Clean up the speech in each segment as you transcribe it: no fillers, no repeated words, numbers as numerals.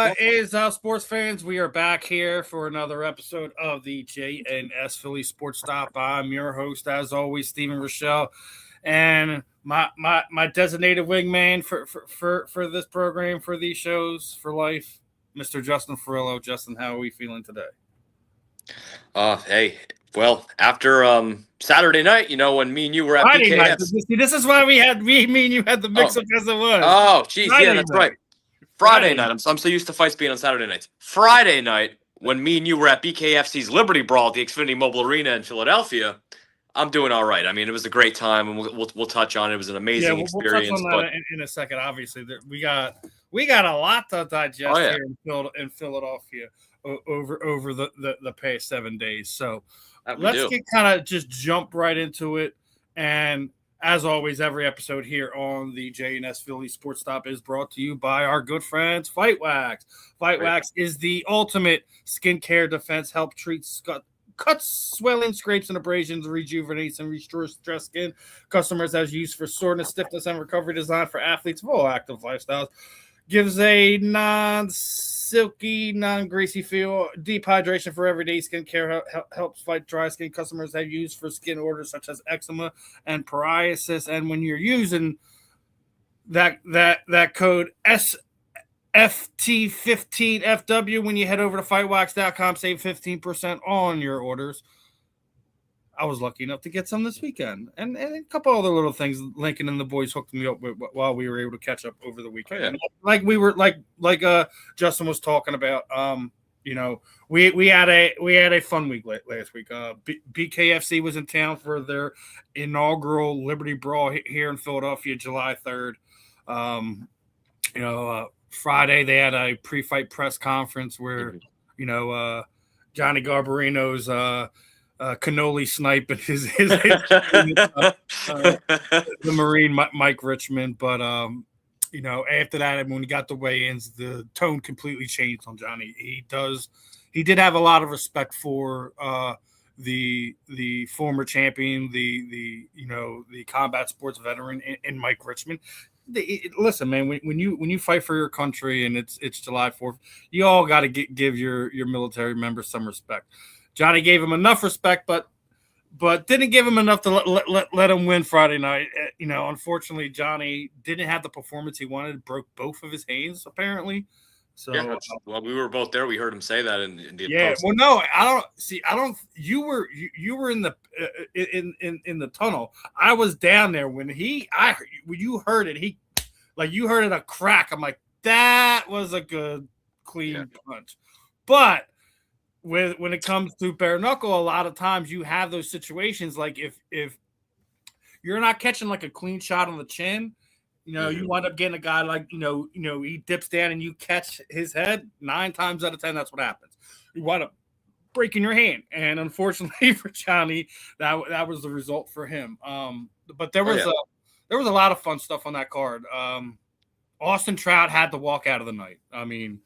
What is up, sports fans? We are back here for another episode of the J&S Philly Sports Stop. I'm your host, as always, Stephen Rychel, and my designated wingman for this program, for these shows, for life, Mr. Justin Fiorllio. Justin, how are we feeling today? Hey, well, after Saturday night, when me and you were at Friday night. BKF's. This is why me and you had the mix-up as it was. Oh, geez, yeah, that's right. Friday night. I'm so used to fights being on Saturday nights. Friday night, when me and you were at BKFC's Liberty Brawl at the Xfinity Mobile Arena in Philadelphia, I'm doing all right. I mean, it was a great time, and we'll touch on it. It was an amazing experience. We'll touch on that in a second. Obviously, we got a lot to digest here in Philadelphia over the past 7 days. So let's just jump right into it. And as always, every episode here on the J&S Philly Sports Stop is brought to you by our good friends, Fight Wax. Fight Wax is the ultimate skincare defense. Help treat cuts, swelling, scrapes, and abrasions, rejuvenates, and restores stressed skin. Customers has used for soreness, stiffness, and recovery, designed for athletes of all active lifestyles. Gives a non-silky, non-greasy feel. Deep hydration for everyday skincare. Helps fight dry skin. Customers have used for skin orders such as eczema and psoriasis. And when you're using that code SFT15FW, when you head over to fightwax.com, save 15% on your orders. I was lucky enough to get some this weekend, and a couple other little things. Lincoln and the boys hooked me up with while we were able to catch up over the weekend. Oh, yeah. Like we were like Justin was talking about. We had a fun week last week. BKFC was in town for their inaugural Liberty Brawl here in Philadelphia, July 3rd. Friday they had a pre-fight press conference where Johnny Garbarino's cannoli snipe and his the Marine Mike Richmond, but after that, when he got the weigh-ins, the tone completely changed on Johnny. He did have a lot of respect for the former champion, the combat sports veteran in Mike Richmond. Listen, man, when you fight for your country and it's July 4th, you all got to give your military members some respect. Johnny gave him enough respect, but didn't give him enough to let him win Friday night. Unfortunately, Johnny didn't have the performance he wanted. Broke both of his hands, apparently. So, well, we were both there. We heard him say that in the post. Well, no, I don't. You were in the in the tunnel. I was down there when you heard it. You heard it a crack. I'm like, that was a good clean punch, but. When it comes to bare knuckle, a lot of times you have those situations like if you're not catching like a clean shot on the chin, you wind up getting a guy like he dips down and you catch his head. 9 times out of 10, that's what happens. You wind up breaking your hand, and unfortunately for Johnny, that was the result for him. But there was a lot of fun stuff on that card. Austin Trout had to walk out of the night. I mean,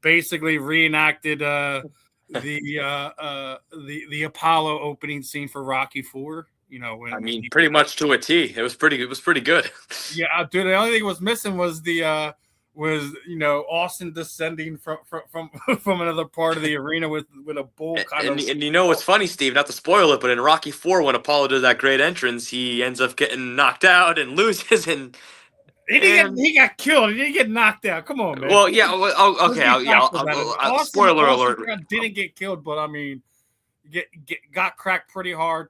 basically reenacted the Apollo opening scene for Rocky IV. Pretty much to a T. It was pretty good. Yeah, dude. The only thing was missing was Austin descending from another part of the arena with a bull kind of. And what's funny, Steve? Not to spoil it, but in Rocky IV, when Apollo does that great entrance, he ends up getting knocked out and loses and. He got killed. He didn't get knocked out. Come on, man. Well, yeah. Okay. Spoiler alert. Didn't get killed, but I mean, got cracked pretty hard.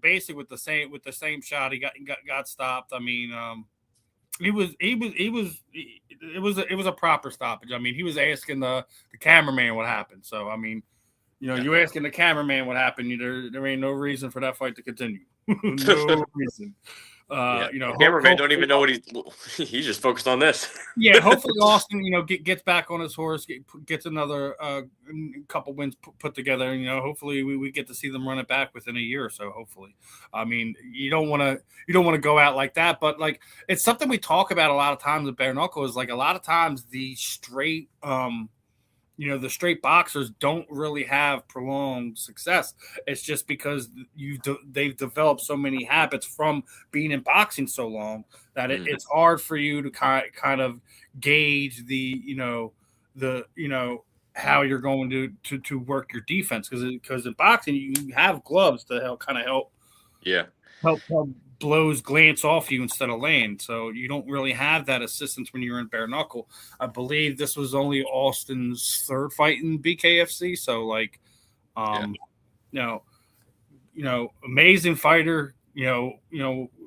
Basically with the same shot, he got stopped. I mean, it was a proper stoppage. I mean, he was asking the cameraman what happened. So I mean, you asking the cameraman what happened. There ain't no reason for that fight to continue. No reason. Cameraman don't even know what he's just focused on this. Yeah, hopefully Austin, gets back on his horse, gets another couple wins put together. Hopefully we get to see them run it back within a year or so. Hopefully, I mean, you don't want to go out like that, but like it's something we talk about a lot of times with bare knuckle. Is like a lot of times the straight the straight boxers don't really have prolonged success. It's just because they've developed so many habits from being in boxing so long that it's hard for you to kind of gauge the how you're going to work your defense, because in boxing you have gloves to help help blows glance off you instead of land, so you don't really have that assistance when you're in bare knuckle. I believe this was only Austin's third fight in BKFC, so like amazing fighter,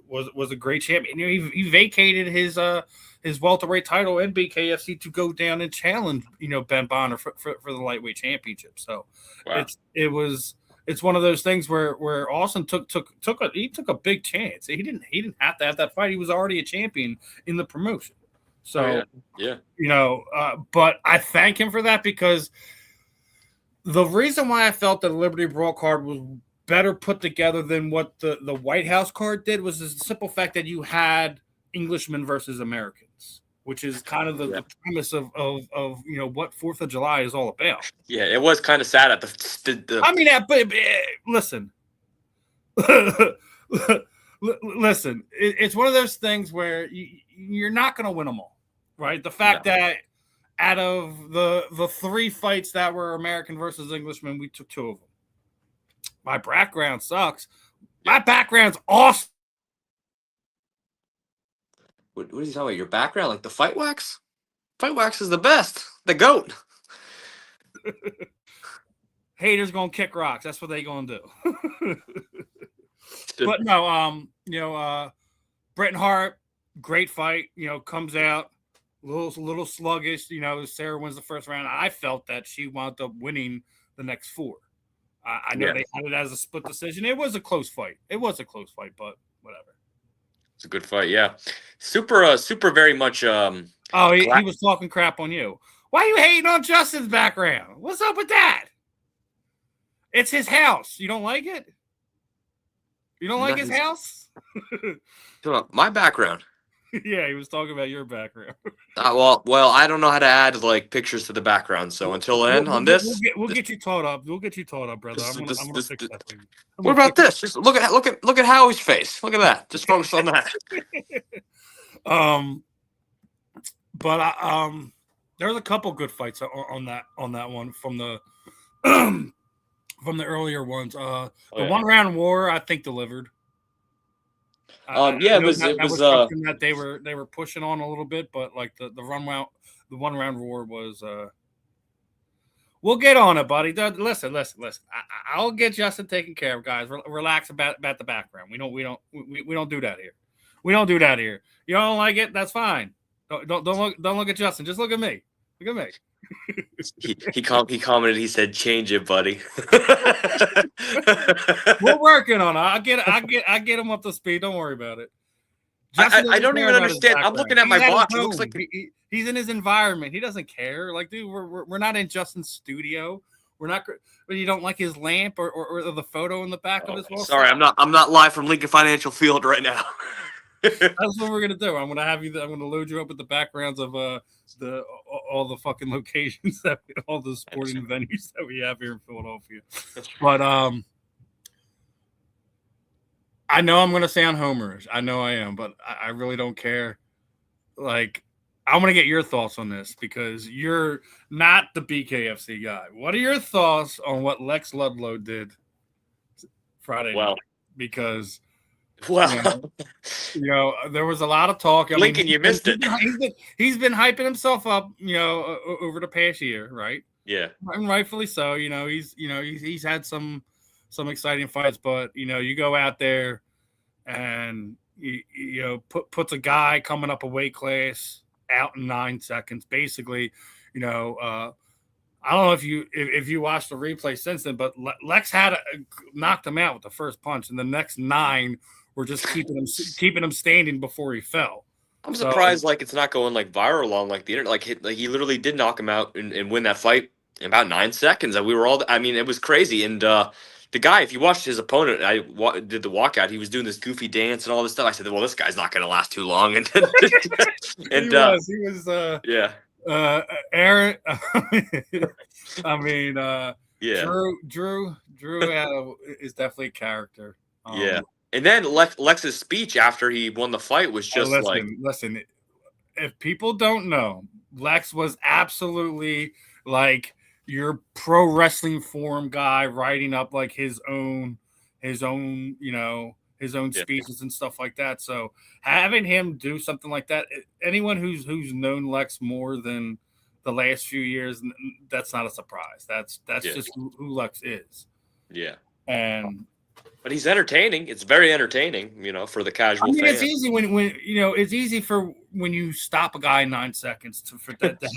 was a great champion. He vacated his welterweight title in BKFC to go down and challenge, Ben Bonner for the lightweight championship. So it's one of those things where Austin took a big chance. He didn't have to have that fight. He was already a champion in the promotion. So but I thank him for that, because the reason why I felt that the Liberty Brawl card was better put together than what the White House card did was the simple fact that you had Englishmen versus Americans, which is kind of the premise of what 4th of July is all about. Yeah, it was kind of sad at the I mean, but listen, listen, it's one of those things where you're not going to win them all, right? The fact that out of the 3 fights that were American versus Englishmen, we took 2 of them. My background sucks. My background's awesome. What are you talking about? Your background? Like the fight wax? Fight wax is the best. The GOAT. Haters gonna kick rocks. That's what they gonna do. But no, Bret Hart, great fight. Comes out a little sluggish. Sarah wins the first round. I felt that she wound up winning the next 4. I know they had it as a split decision. It was a close fight. But whatever. It's a good fight, yeah. Super very much. He was talking crap on you. Why are you hating on Justin's background? What's up with that? It's his house. You don't like it? You don't like his house? My background. Yeah, he was talking about your background. Well, I don't know how to add like pictures to the background. So until then, we'll get you taught up. We'll get you taught up, brother. I'm gonna fix that for you. What about this? Just look at Howie's face. Look at that. Just focus on that. But there's a couple good fights on that one from the from the earlier ones. The 1-round war, I think, delivered. It was something that they were pushing on a little bit, but like the 1-round war was. We'll get on it, buddy. Listen. I'll get Justin taken care of, guys. Relax about the background. We don't do that here. We don't do that here. You don't like it? That's fine. Don't look at Justin. Just look at me. Look at me. He commented. He said, "Change it, buddy." We're working on it. I get him up to speed. Don't worry about it. I don't even understand. I'm looking at my box. It looks like he's in his environment. He doesn't care. Like, dude, we're not in Justin's studio. We're not. But you don't like his lamp or the photo in the back of his wall. Sorry, I'm not live from Lincoln Financial Field right now. That's what we're gonna do. I'm gonna load you up with the backgrounds of all the fucking locations all the sporting venues that we have here in Philadelphia. But I know I'm gonna sound homerish. I know I am, but I really don't care. Like, I'm gonna get your thoughts on this because you're not the BKFC guy. What are your thoughts on what Lex Ludlow did Friday night? Because there was a lot of talk. Lincoln, you missed it. He's been hyping himself up, over the past year, right? Yeah, and rightfully so. He's had some exciting fights, but you go out there and puts a guy coming up a weight class out in 9 seconds, basically. I don't know if you watched the replay since then, but Lex had knocked him out with the first punch, and the next 9 were just keeping him standing before he fell. I'm surprised it's not going viral on the internet. Like he literally did knock him out and win that fight in about 9 seconds. And we were all, it was crazy. And the guy, if you watched his opponent, I did the walkout. He was doing this goofy dance and all this stuff. I said, well, this guy's not going to last too long. And he was Aaron. Drew is definitely a character. And then Lex's speech after he won the fight was just listen, if people don't know, Lex was absolutely like your pro wrestling forum guy, writing up like his own speeches and stuff like that. So having him do something like that, anyone who's known Lex more than the last few years, that's not a surprise. That's just who Lex is. Yeah. But he's entertaining. It's very entertaining, for the casual fan. It's easy when it's easy for when you stop a guy in 9 seconds to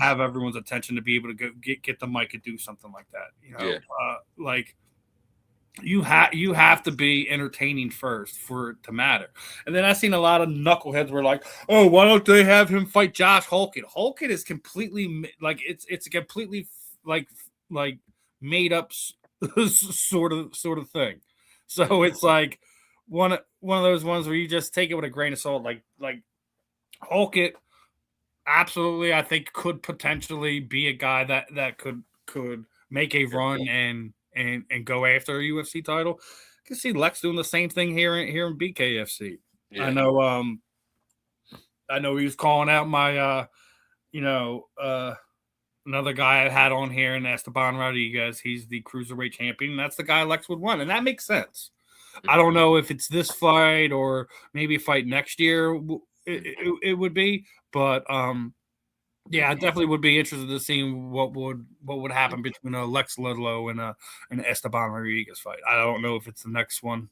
have everyone's attention, to be able to go get the mic and do something like that. Like you have to be entertaining first for it to matter. And then I've seen a lot of knuckleheads were like, oh, why don't they have him fight Josh Holkett? Holkett is completely like it's a completely like made up sort of thing. So it's like one of those ones where you just take it with a grain of salt. Like Holkett, absolutely, I think could potentially be a guy that could make a run and go after a UFC title. I can see Lex doing the same thing here in BKFC. Yeah. I know he was calling out my another guy I had on here, and Esteban Rodriguez. He's the cruiserweight champion, and that's the guy Lex would want, and that makes sense. I don't know if it's this fight or maybe a fight next year it would be, but yeah, I definitely would be interested to see what would happen between a Lex Ludlow and an Esteban Rodriguez fight. I don't know if it's the next one,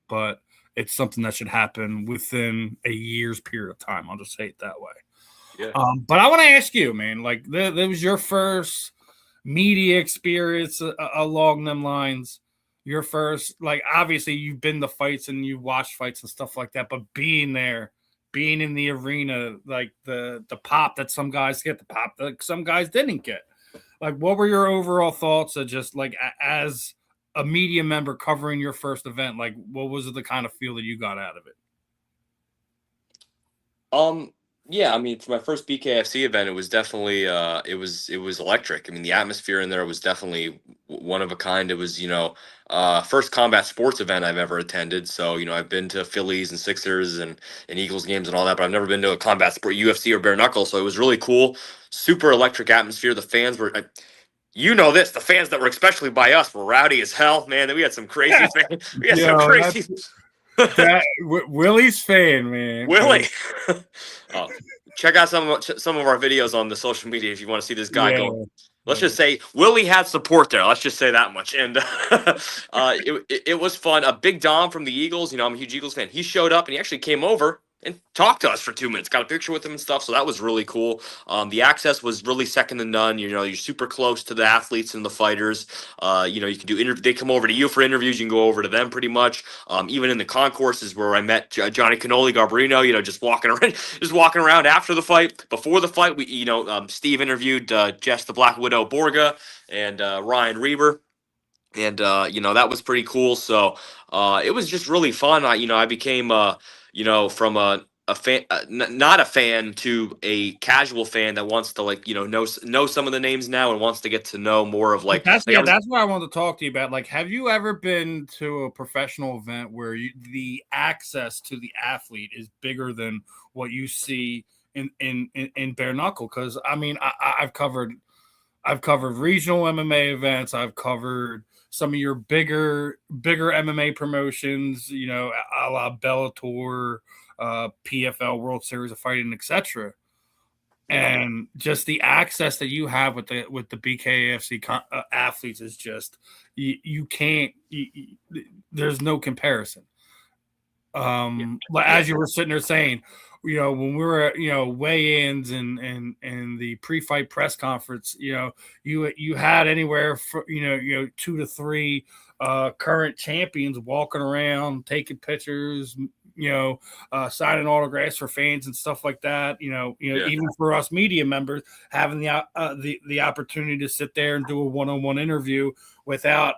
but it's something that should happen within a year's period of time. I'll just say it that way. Yeah. But I want to ask you, man, like that was your first media experience along them lines. Your first, like, obviously you've been to fights and you've watched fights and stuff like that, but being there, being in the arena, like the pop that some guys get, the pop that some guys didn't get. Like, what were your overall thoughts of just like as a media member covering your first event? Like, what was the kind of feel that you got out of it? Yeah, I mean, for my first BKFC event, it was definitely it was electric. I mean, the atmosphere in there was definitely one of a kind. It was, first combat sports event I've ever attended. So, I've been to Phillies and Sixers and Eagles games and all that, but I've never been to a combat sport, UFC or bare knuckle. So it was really cool. Super electric atmosphere. The fans were, the fans that were especially by us were rowdy as hell, man. We had some crazy fans. We had some crazy. Willie's fan, man. Willie. Check out some of our videos on the social media if you want to see this guy go. Let's just say Willie had support there. Let's just say that much. And it was fun. A Big Dom from the Eagles, I'm a huge Eagles fan. He showed up and he actually came over and talked to us for 2 minutes, got a picture with him and stuff. So that was really cool. The access was really second to none. You're super close to the athletes and the fighters. You can do they come over to you for interviews. You can go over to them pretty much. Even in the concourses where I met Johnny Cannoli Garbarino, just walking around after the fight. Before the fight, we, Steve interviewed Jess the Black Widow Borga and Ryan Reber. And, that was pretty cool. So it was just really fun. I became, from a fan, not a fan to a casual fan that wants to know some of the names now and wants to get to know more of that's what I wanted to talk to you about. Like, have you ever been to a professional event where the access to the athlete is bigger than what you see in bare knuckle? Because I mean, I've covered regional MMA events. I've covered some of your bigger MMA promotions, a la Bellator, PFL, World Series of Fighting, etc. And just the access that you have with the BKFC athletes is just you can't. There's no comparison. As you were sitting there saying, when we were at, weigh-ins and the pre-fight press conference, you had anywhere from, 2 to 3 current champions walking around, taking pictures, signing autographs for fans and stuff like that. Even for us media members, having the opportunity to sit there and do a one-on-one interview without,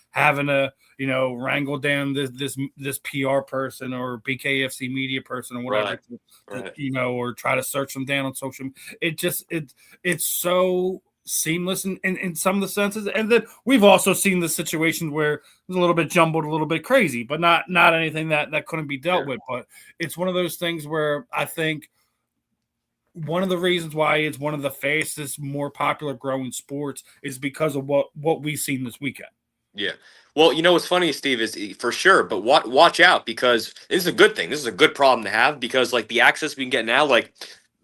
having to, wrangle down this PR person or BKFC media person or whatever, right. Or try to search them down on social media. It's so seamless in some of the senses. And then we've also seen the situations where it's a little bit jumbled, a little bit crazy, but not anything that couldn't be dealt with. But it's one of those things where I think one of the reasons why it's one of the fastest, more popular growing sports is because of what we've seen this weekend. Yeah. Well, you know what's funny, Steve, is for sure, but watch out, because this is a good thing. This is a good problem to have, because like the access we can get now, like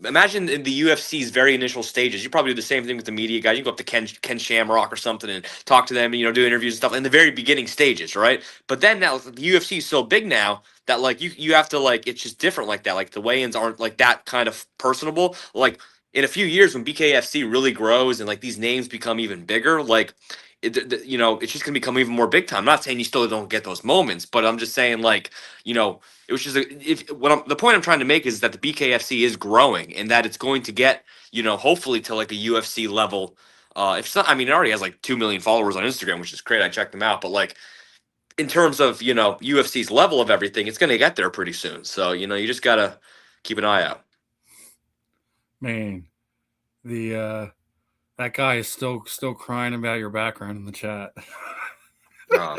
imagine in the UFC's very initial stages, you probably do the same thing with the media guys. You can go up to Ken Shamrock or something and talk to them and, do interviews and stuff in the very beginning stages, right? But then now the UFC is so big now that like you have to, like, it's just different like that. Like the weigh-ins aren't like that kind of personable. Like in a few years when BKFC really grows and like these names become even bigger, like it's just gonna become even more big time. I'm not saying you still don't get those moments, but I'm just saying, like, it was just the point I'm trying to make is that the BKFC is growing and that it's going to get, hopefully to like a UFC level. If it's not, I mean, it already has like 2 million followers on Instagram, which is great. I checked them out, but like in terms of UFC's level of everything, it's gonna get there pretty soon. So you just gotta keep an eye out. Man, that guy is still crying about your background in the chat. Yeah.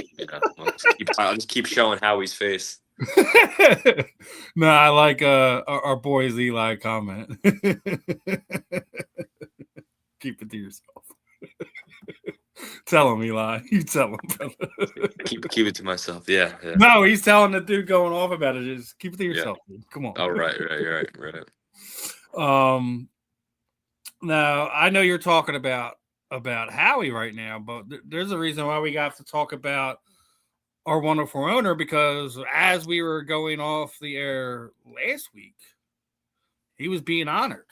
I'll just keep showing Howie's face. No, I like our boy's Eli comment. Keep it to yourself. Tell him, Eli. You tell him, brother. Keep it to myself. Yeah. No, he's telling the dude going off about it. Just keep it to yourself. Yeah. Dude. Come on. Oh, right. Now I know you're talking about Howie right now, but there's a reason why we got to talk about our wonderful owner, because as we were going off the air last week, he was being honored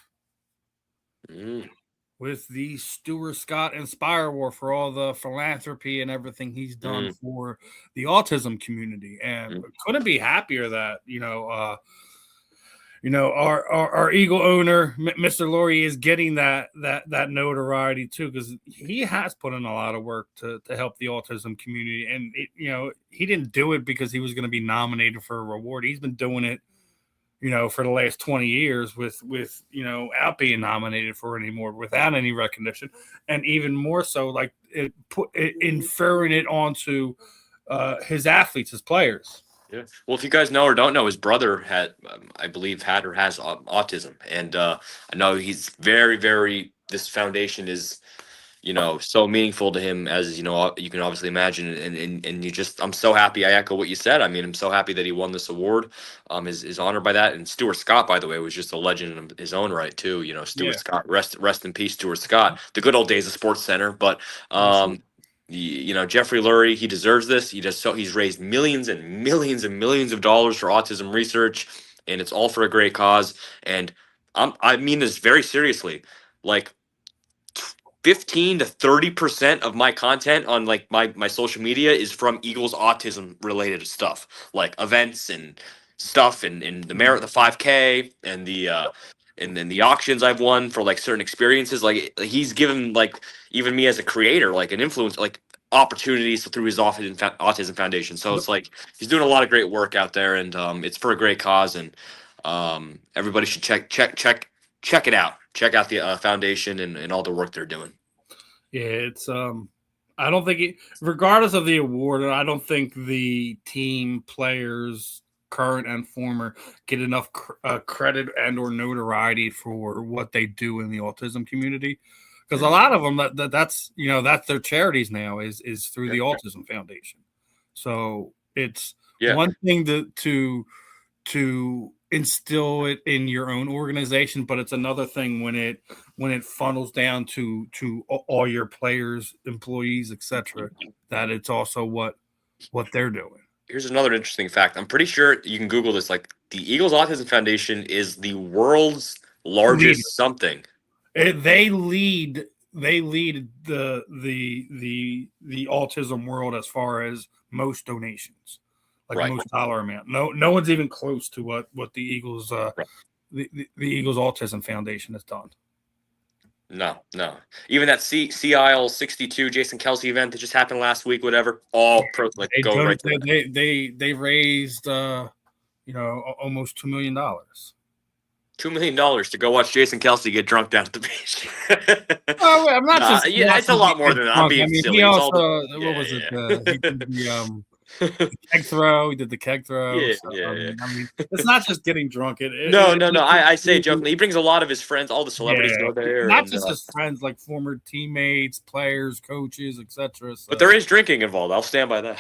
with the Stuart Scott Enspire Award for all the philanthropy and everything he's done for the autism community, and couldn't be happier that our Eagle owner, Mr. Lurie, is getting that notoriety too, because he has put in a lot of work to help the autism community. And he didn't do it because he was going to be nominated for a reward. He's been doing it, for the last 20 years without being nominated for any more, without any recognition, and even more so, like inferring it onto his athletes, his players. Yeah. Well, if you guys know or don't know, his brother I believe had or has autism, and I know he's very, very. This foundation is, so meaningful to him, as you can obviously imagine, and I'm so happy. I echo what you said. I mean, I'm so happy that he won this award. Is honored by that. And Stuart Scott, by the way, was just a legend in his own right too. Stuart Scott, rest in peace, Stuart Scott. The good old days of Sports Center, but Jeffrie Lurie, he deserves this. He's raised millions and millions and millions of dollars for autism research, and it's all for a great cause. And I mean this very seriously. Like 15 to 30% of my content on like my social media is from Eagles autism related stuff, like events and stuff, and the 5K and then the auctions I've won for like certain experiences. Like he's given like even me as a creator, like an influence, like opportunities through his autism foundation. So it's like he's doing a lot of great work out there, and it's for a great cause, and everybody should check it out. Check out the foundation and all the work they're doing. Yeah, it's I don't think regardless of the award, I don't think the team players, current and former, get enough credit and or notoriety for what they do in the autism community, because a lot of them that's their charities now is through the Autism Foundation. So it's one thing to instill it in your own organization, but it's another thing when it funnels down to all your players, employees, etc., that it's also what they're doing. Here's another interesting fact. I'm pretty sure you can Google this. Like the Eagles Autism Foundation is the world's largest something. They lead the autism world as far as most donations, like most dollar amount. No one's even close to what the Eagles the Eagles Autism Foundation has done. No. Even that CIL 62 Jason Kelsey event that just happened last week, whatever, all they raised almost $2 million. $2 million to go watch Jason Kelsey get drunk down at the beach. I'm not just. Yeah, it's a lot more than that. I'm being silly. He also, what was it? Keg throw. He did the keg throw. Yeah, so, yeah. I mean, it's not just getting drunk. No. I say jokingly. He brings a lot of his friends. All the celebrities go there. Not just his friends, like former teammates, players, coaches, etc. So. But there is drinking involved. I'll stand by that.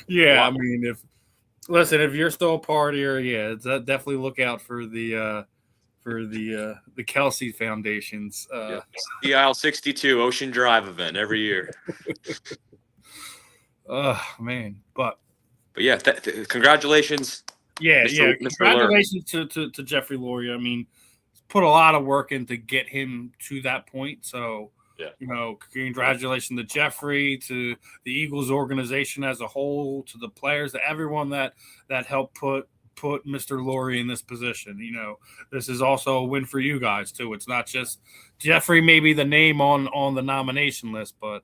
Yeah, wow. I mean, if you're still a partier, definitely look out for the Kelsey Foundations. The Aisle 62 Ocean Drive event every year. Oh man, but yeah, congratulations. Mr. Congratulations to Jeffrie Lurie. I mean, put a lot of work in to get him to that point. So, congratulations to Jeffrie, to the Eagles organization as a whole, to the players, to everyone that helped put Mr. Lurie in this position. This is also a win for you guys too. It's not just Jeffrie, maybe the name on the nomination list, but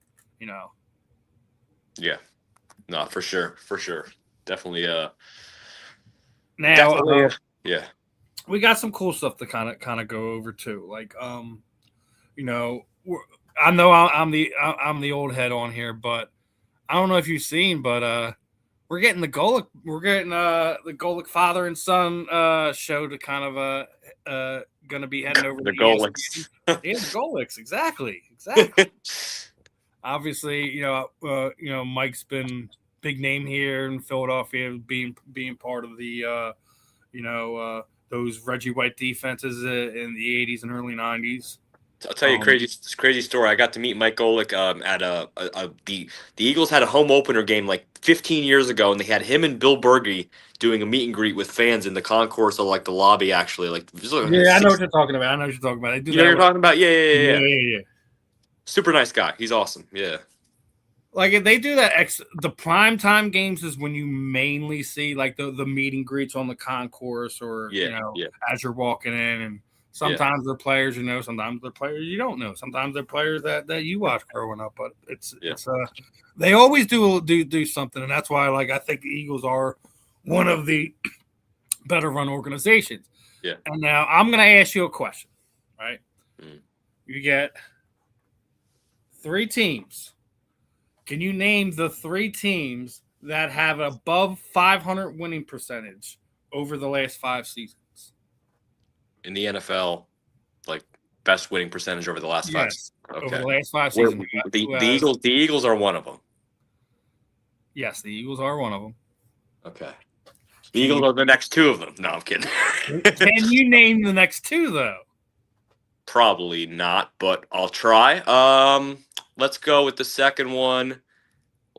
Yeah. No, for sure. Definitely. Now, yeah, we got some cool stuff to kind of go over too. Like, I know I'm the old head on here, but I don't know if you've seen, but we're getting the Golic father and son show to kind of going to be heading over the to Golics. Yeah, the Golics, exactly. Obviously, Mike's been big name here in Philadelphia, being part of the those Reggie White defenses in the 80s and early 90s. I'll tell you a crazy story. I got to meet Mike Golic at the Eagles had a home opener game like 15 years ago, and they had him and Bill Bergey doing a meet and greet with fans in the concourse of like the lobby. Actually, I know what you're talking about. I know what you're talking about. Yeah. Super nice guy. He's awesome. Yeah. Like if they do that, the primetime games is when you mainly see like the meet and greets on the concourse or as you're walking in, and sometimes they're players sometimes they're players you don't know, sometimes they're players that you watched growing up, but it's they always do something, and that's why I think the Eagles are one of the better run organizations. Yeah. And now I'm going to ask you a question, right? You get 3 teams. Can you name the 3 teams that have above 500 winning percentage over the last 5 seasons? In the NFL, like best winning percentage over the last 5 seasons. Okay. Over the last 5 seasons. The Eagles are one of them. Yes, the Eagles are one of them. Okay. The Eagles are the next 2 of them. No, I'm kidding. Can you name the next 2, though? Probably not, but I'll try. Let's go with the second one.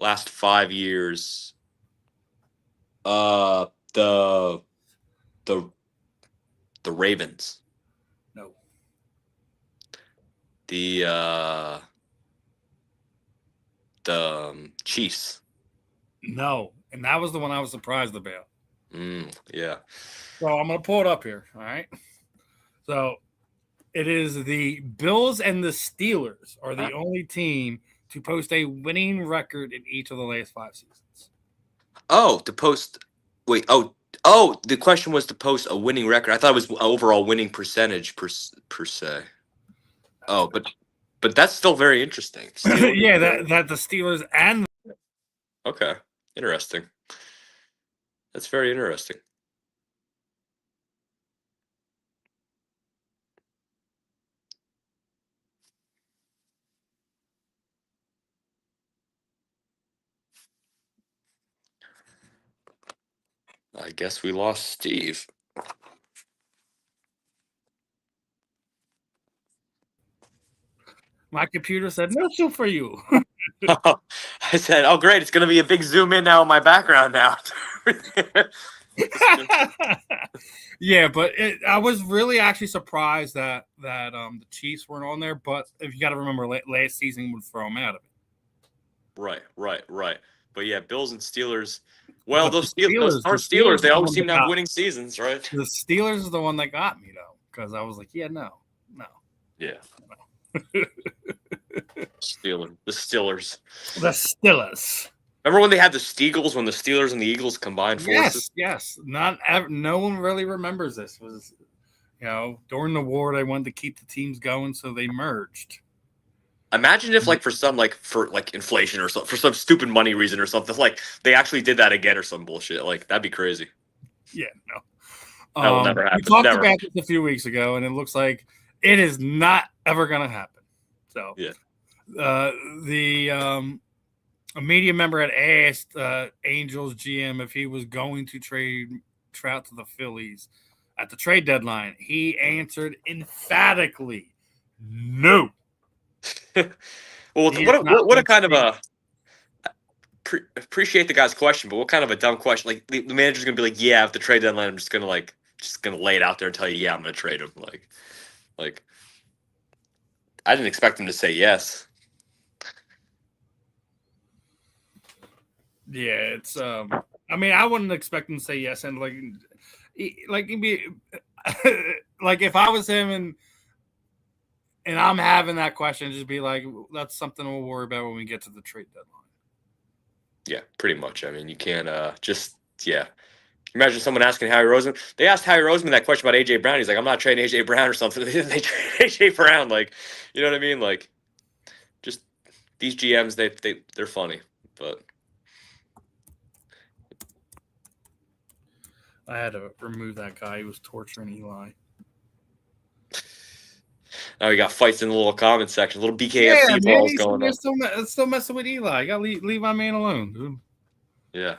Last 5 years. The Ravens. No. The Chiefs. No, and that was the one I was surprised about. Yeah. So I'm going to pull it up here, all right? So it is the Bills and the Steelers are the only team to post a winning record in each of the last 5 seasons. The question was to post a winning record. I thought it was overall winning percentage per se. Oh, but that's still very interesting. Yeah, that the Steelers and okay, interesting. That's very interesting. I guess we lost Steve. My computer said, no show for you. I said, oh, great. It's going to be a big zoom in now in my background now. Yeah, but I was really actually surprised that the Chiefs weren't on there. But if you got to remember, last season would throw them out of it. Right. But yeah, Bills and Steelers. Well, those Steelers. They always seem to have winning seasons, right? The Steelers is the one that got me though, because I was like, yeah, no. Yeah. The Steelers. Remember when they had the Steagles, when the Steelers and the Eagles combined forces? Yes. No one really remembers this. It was, during the war, they wanted to keep the teams going, so they merged. Imagine if, like, for inflation or something, for some stupid money reason or something, like they actually did that again or some bullshit. Like, that'd be crazy. Yeah, no. That will never happen. We talked about this a few weeks ago, and it looks like it is not ever going to happen. So, yeah. A media member had asked Angels GM if he was going to trade Trout to the Phillies at the trade deadline. He answered emphatically, no. Well, what a kind of a appreciate the guy's question, but what kind of a dumb question? Like the manager's gonna be like, yeah, at the trade deadline, I'm just gonna lay it out there and tell you, yeah, I'm gonna trade him. Like I didn't expect him to say yes. Yeah, it's I mean, I wouldn't expect him to say yes, and like he'd be like if I was him and I'm having that question, just be like, that's something we'll worry about when we get to the trade deadline. Yeah, pretty much. I mean, you can't Imagine someone asking Howie Roseman. They asked Howie Roseman that question about AJ Brown. He's like, I'm not trading AJ Brown or something. They trade AJ Brown, like, you know what I mean? Like, just these GMs, they're funny, but I had to remove that guy. He was torturing Eli. Now we got fights in the little comment section, little BKFC balls going on. Still messing with Eli. You got to leave my man alone, dude. Yeah.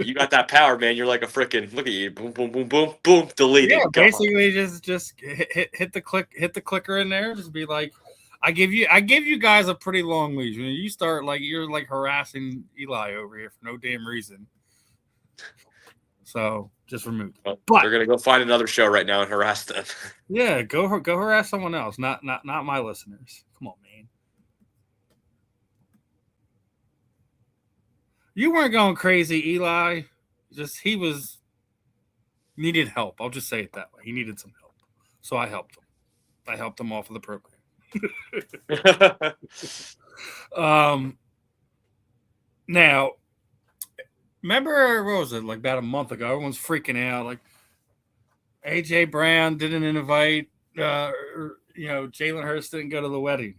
You got that power, man. You're like a freaking, look at you. Boom, boom, boom, boom, boom, deleted. Yeah, basically just hit the clicker in there. Just be like, I give you guys a pretty long leash. When you start you're like harassing Eli over here for no damn reason. So just remove it. Well, but they're gonna go find another show right now and harass them. Yeah, go harass someone else, not my listeners. Come on, man. You weren't going crazy, Eli. He needed help. I'll just say it that way. He needed some help. So I helped him. I helped him off of the program. Now, remember, what was it, like about a month ago? Everyone's freaking out. Like, AJ Brown didn't invite, Jalen Hurts didn't go to the wedding.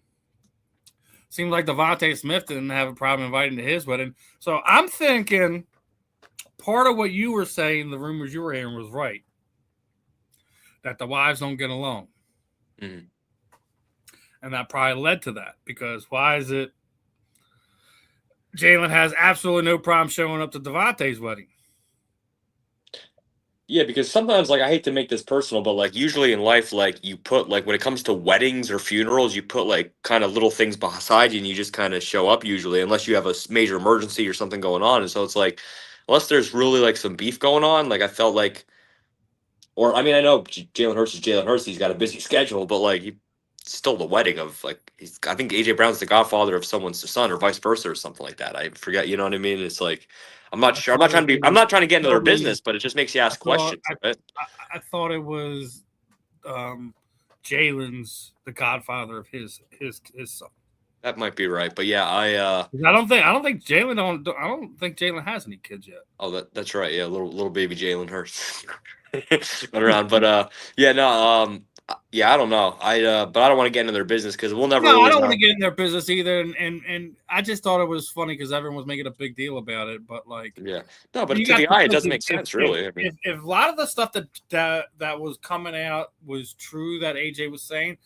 Seems like Devontae Smith didn't have a problem inviting to his wedding. So I'm thinking part of what you were saying, the rumors you were hearing, was right. That the wives don't get along. Mm-hmm. And that probably led to that. Because why is it Jalen has absolutely no problem showing up to Devontae's wedding? Yeah, because sometimes, I hate to make this personal, but, usually in life, you put, when it comes to weddings or funerals, you put, kind of little things beside you, and you just kind of show up usually, unless you have a major emergency or something going on. And so it's unless there's really, some beef going on, I felt like, or, I mean, I know Jalen Hurts is Jalen Hurts. He's got a busy schedule, but, he still the wedding of, I think AJ Brown's the godfather of someone's son or vice versa or something like that. I forget, you know what I mean? It's I'm not sure. I'm not trying to get into their business, but it just makes you ask questions. Right? I thought it was Jalen's the godfather of his son. That might be right, but yeah, I don't think Jalen has any kids yet. Oh, that's right. Yeah, little baby Jalen Hurts went around, but yeah, no, yeah, I don't know. But I don't want to get into their business because we'll never. No, I don't want to get in their business either. And I just thought it was funny because everyone was making a big deal about it. But yeah, no, but to the eye, it doesn't make sense, really. I mean, if a lot of the stuff that was coming out was true that AJ was saying,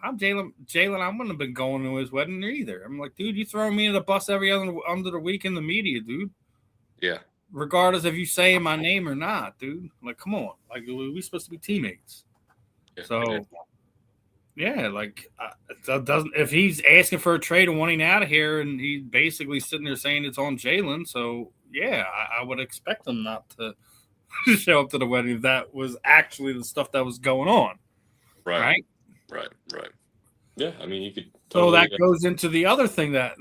I'm Jalen. I wouldn't have been going to his wedding either. I'm like, dude, you throwing me in the bus every under the week in the media, dude. Yeah. Regardless if you saying my name or not, dude. Like, come on. We supposed to be teammates. Yeah, so, yeah, if he's asking for a trade and wanting out of here, and he's basically sitting there saying it's on Jalen, so yeah, I would expect him not to show up to the wedding if that was actually the stuff that was going on. Right. Yeah, I mean, you could. So that goes into the other thing that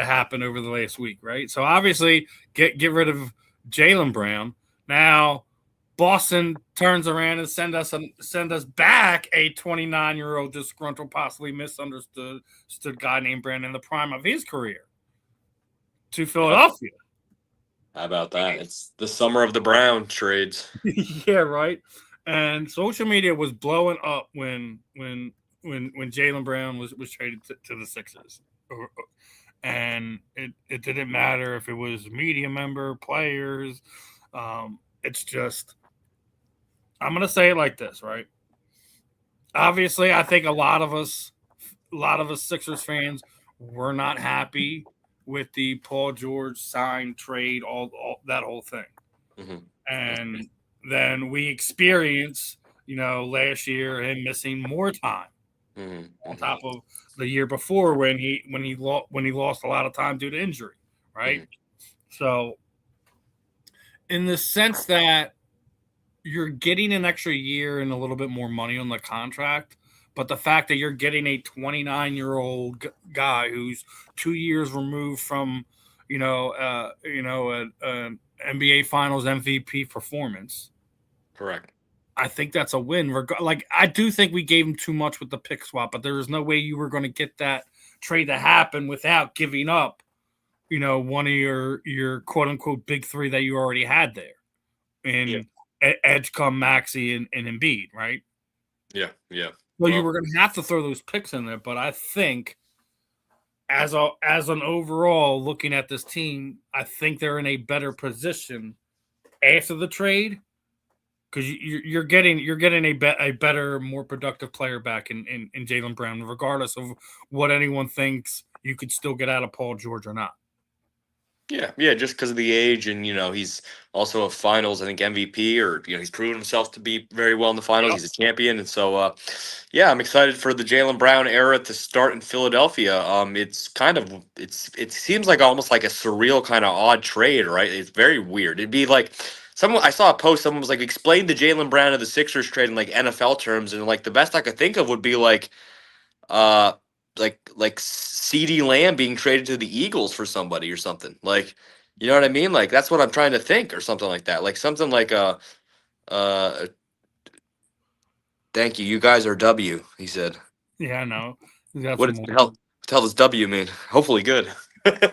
happened over the last week, right? So obviously, get rid of Jalen Brown now. Boston turns around and send us back a 29-year-old disgruntled, possibly misunderstood guy named Brandon in the prime of his career to Philadelphia. How about that? It's the summer of the Brown trades. Yeah, right. And social media was blowing up when when Jaylen Brown was traded to the Sixers, and it didn't matter if it was media member, players. It's just, I'm gonna say it like this, right? Obviously, I think a lot of us Sixers fans were not happy with the Paul George sign trade, all that whole thing. Mm-hmm. And then we experienced, last year him missing more time on top of the year before when he lost a lot of time due to injury, right? So, in the sense that you're getting an extra year and a little bit more money on the contract, but the fact that you're getting a 29-year-old guy who's 2 years removed from, an NBA Finals MVP performance. Correct. I think that's a win. I do think we gave him too much with the pick swap, but there was no way you were going to get that trade to happen without giving up, one of your quote unquote big three that you already had there, and Edge, come Maxey and Embiid, right? Yeah. Well, you were going to have to throw those picks in there, but I think as an overall looking at this team, I think they're in a better position after the trade because you're getting a better, more productive player back in Jaylen Brown, regardless of what anyone thinks you could still get out of Paul George or not. Yeah, just because of the age, and he's also a Finals, I think, MVP, or he's proven himself to be very well in the Finals. Yep. He's a champion, and so I'm excited for the Jaylen Brown era to start in Philadelphia. It seems like almost like a surreal kind of odd trade, right? It's very weird. It'd be like I saw a post. Someone was like, explain the Jaylen Brown of the Sixers trade in like NFL terms, and like the best I could think of would be like CeeDee Lamb being traded to the Eagles for somebody or something. Like, you know what I mean? Like, that's what I'm trying to think, or something like that. Like something like thank you. You guys are W, he said. Yeah, I know. What the hell does W mean? Hopefully good. I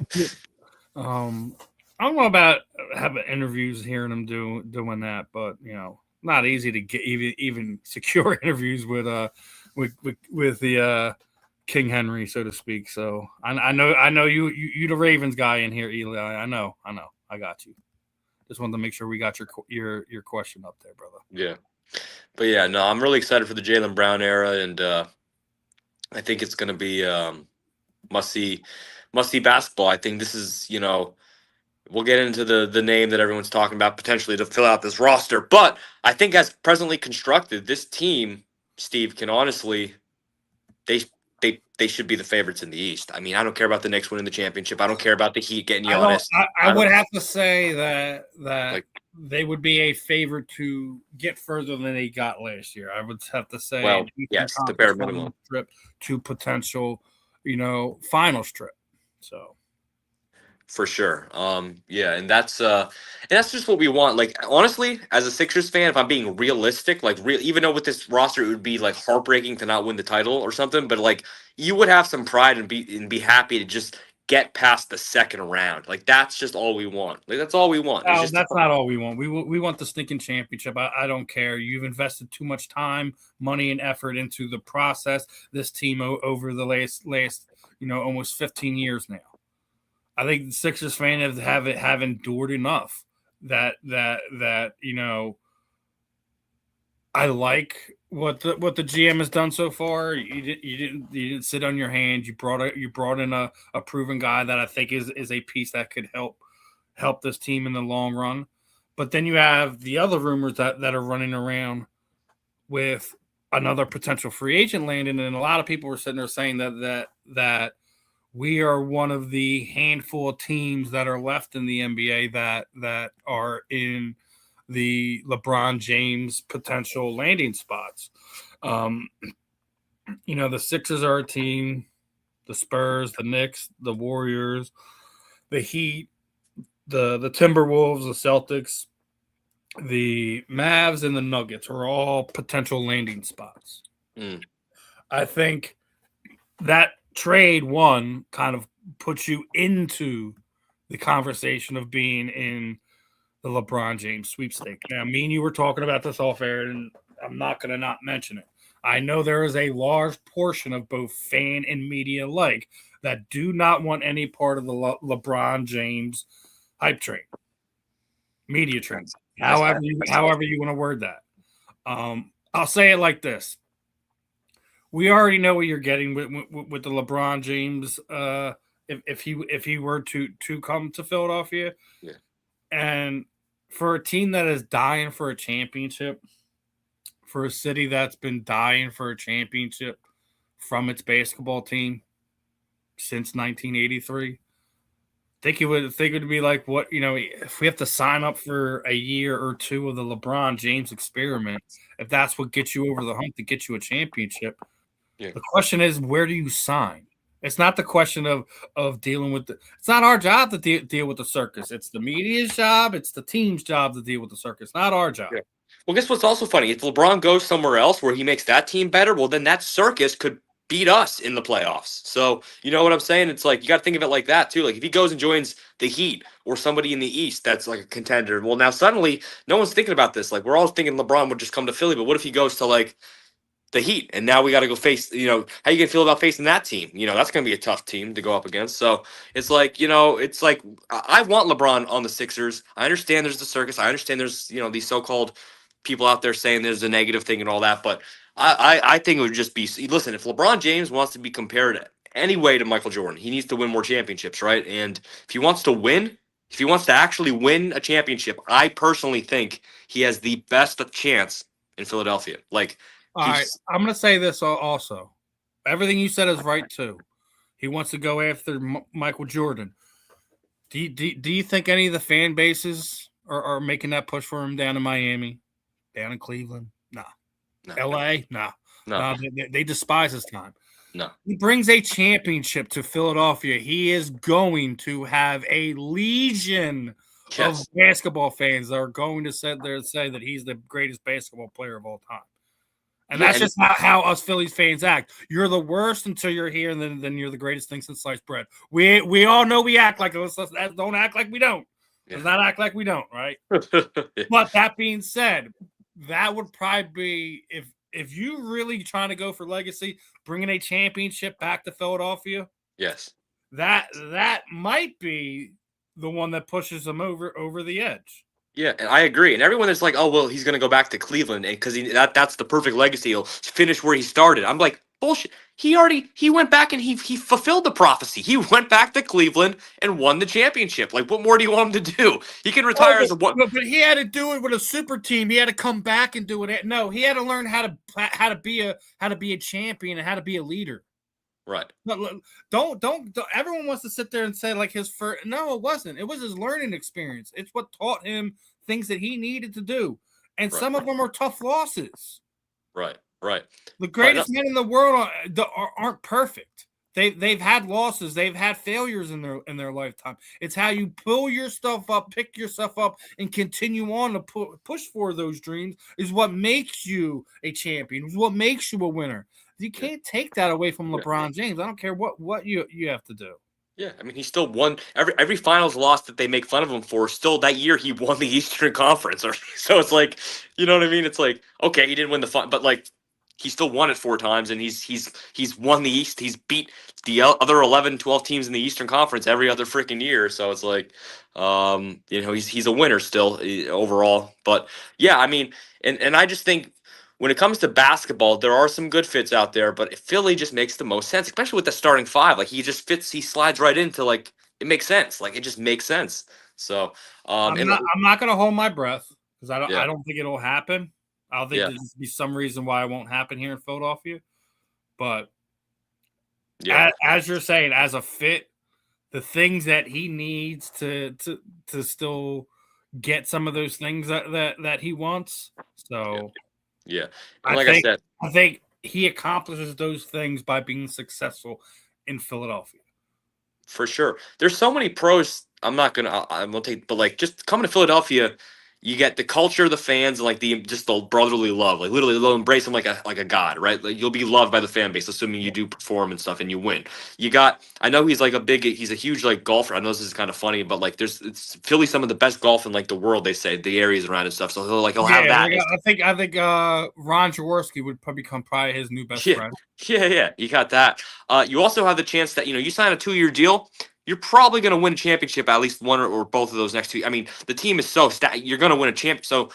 don't know about having interviews, hearing them doing that, but not easy to get even secure interviews with the King Henry, so to speak. So I know you the Ravens guy in here, Eli. I know. I got you. Just wanted to make sure we got your question up there, brother. Yeah, but yeah, no, I'm really excited for the Jaylen Brown era, and I think it's going to be must see basketball. I think this is we'll get into the name that everyone's talking about potentially to fill out this roster, but I think as presently constructed, this team, Steve, can honestly they should be the favorites in the East. I mean, I don't care about the Knicks winning the championship. I don't care about the Heat getting Giannis. I would have to say that they would be a favorite to get further than they got last year. I would have to say, well, yes, the bare minimum trip to potential, finals trip. So. For sure. And that's just what we want. Like, honestly, as a Sixers fan, if I'm being realistic, even though with this roster it would be like heartbreaking to not win the title or something, but like you would have some pride and be happy to just get past the second round. Like, that's just all we want. Like, that's all we want. No, that's not all we want. We want the stinking championship. I don't care. You've invested too much time, money, and effort into the process. This team over the last almost 15 years now. I think the Sixers fans have endured enough that I like what the GM has done so far. You didn't sit on your hands. You brought in a proven guy that I think is a piece that could help this team in the long run. But then you have the other rumors that are running around with another potential free agent landing, and a lot of people were sitting there saying that we are one of the handful of teams that are left in the NBA that are in the LeBron James potential landing spots. The Sixers are a team, the Spurs, the Knicks, the Warriors, the Heat, the Timberwolves, the Celtics, the Mavs, and the Nuggets are all potential landing spots. I think that trade one kind of puts you into the conversation of being in the LeBron James sweepstake. Now, me and you were talking about this off air, and I'm not going to not mention it. I know there is a large portion of both fan and media alike that do not want any part of the LeBron James hype train, media train. However you want to word that. I'll say it like this: we already know what you're getting with the LeBron James. If he were to come to Philadelphia, and for a team that is dying for a championship, for a city that's been dying for a championship from its basketball team since 1983. Think it would be like what, if we have to sign up for a year or two of the LeBron James experiment, if that's what gets you over the hump to get you a championship. The question is, where do you sign? It's not the question of dealing with it's not our job to deal with the circus. It's the media's job. It's the team's job to deal with the circus, not our job. Well, guess what's also funny? If LeBron goes somewhere else where he makes that team better, well, then that circus could beat us in the playoffs. So, you know what I'm saying? It's like, you got to think of it like that, too. Like, if he goes and joins the Heat or somebody in the East that's like a contender, well, now suddenly no one's thinking about this. Like, we're all thinking LeBron would just come to Philly, but what if he goes to, like, the Heat, and now we got to go face, how you going to feel about facing that team? That's going to be a tough team to go up against. So it's like, it's like, I want LeBron on the Sixers. I understand there's the circus. I understand there's, these so-called people out there saying there's a negative thing and all that, but I think it would just be, listen, if LeBron James wants to be compared anyway to Michael Jordan, he needs to win more championships, right? And if he wants to win, if he wants to actually win a championship, I personally think he has the best chance in Philadelphia. Like, all right, I'm going to say this also. Everything you said is right, too. He wants to go after Michael Jordan. Do you think any of the fan bases are making that push for him down in Miami, down in Cleveland? No. L.A.? No. They despise his time. No. He brings a championship to Philadelphia. He is going to have a legion of basketball fans that are going to sit there and say that he's the greatest basketball player of all time. And that's just how us Phillies fans act. You're the worst until you're here, and then you're the greatest thing since sliced bread. We all know we act like us. Don't act like we don't. Let's not act like we don't, right? But that being said, that would probably be, if you really trying to go for legacy, bringing a championship back to Philadelphia. Yes, that might be the one that pushes them over the edge. Yeah, and I agree. And everyone is like, oh, well, he's going to go back to Cleveland because that's the perfect legacy. He'll finish where he started. I'm like, bullshit. He went back and he fulfilled the prophecy. He went back to Cleveland and won the championship. Like, what more do you want him to do? He can retire as a one. But he had to do it with a super team. He had to come back and do it. No, he had to learn how to be a champion and how to be a leader. Right. Don't. Everyone wants to sit there and say like his first. No, it wasn't. It was his learning experience. It's what taught him things that he needed to do, and some of them are tough losses. Right. The greatest men in the world aren't perfect. They've had losses. They've had failures in their lifetime. It's how you pull yourself up, pick yourself up, and continue on to push for those dreams is what makes you a champion. Is what makes you a winner. You can't take that away from LeBron James. I don't care what you have to do. Yeah, I mean, he still won every finals loss that they make fun of him for. Still, that year he won the Eastern Conference. So it's like, you know what I mean? It's like, okay, he didn't win the but like he still won it 4 times, and he's won the East. He's beat the other 11, 12 teams in the Eastern Conference every other freaking year. So it's like, he's a winner still overall. But yeah, I mean, and I just think, when it comes to basketball, there are some good fits out there, but Philly just makes the most sense, especially with the starting 5. Like, he just fits, he slides right into, like, it makes sense. Like, it just makes sense. So, I'm not going to hold my breath because I don't think it'll happen. I don't think there's be some reason why it won't happen here in Philadelphia. But as you're saying, as a fit, the things that he needs to still get some of those things that he wants. So. Yeah. And I think he accomplishes those things by being successful in Philadelphia. For sure. There's so many pros. I won't take, but like just coming to Philadelphia, you get the culture of the fans and like the brotherly love. Like literally they'll embrace him like a god, right? Like you'll be loved by the fan base, assuming you do perform and stuff and you win. I know he's a huge like golfer. I know this is kind of funny, but like it's Philly some of the best golf in like the world, they say, the areas around and stuff. So he'll have that. I think Ron Jaworski would probably become his new best friend. Yeah. You got that. You also have the chance that, you sign a 2-year deal. You're probably going to win a championship, at least one or both of those next 2. I mean, the team is so stacked. You're going to win a champ. So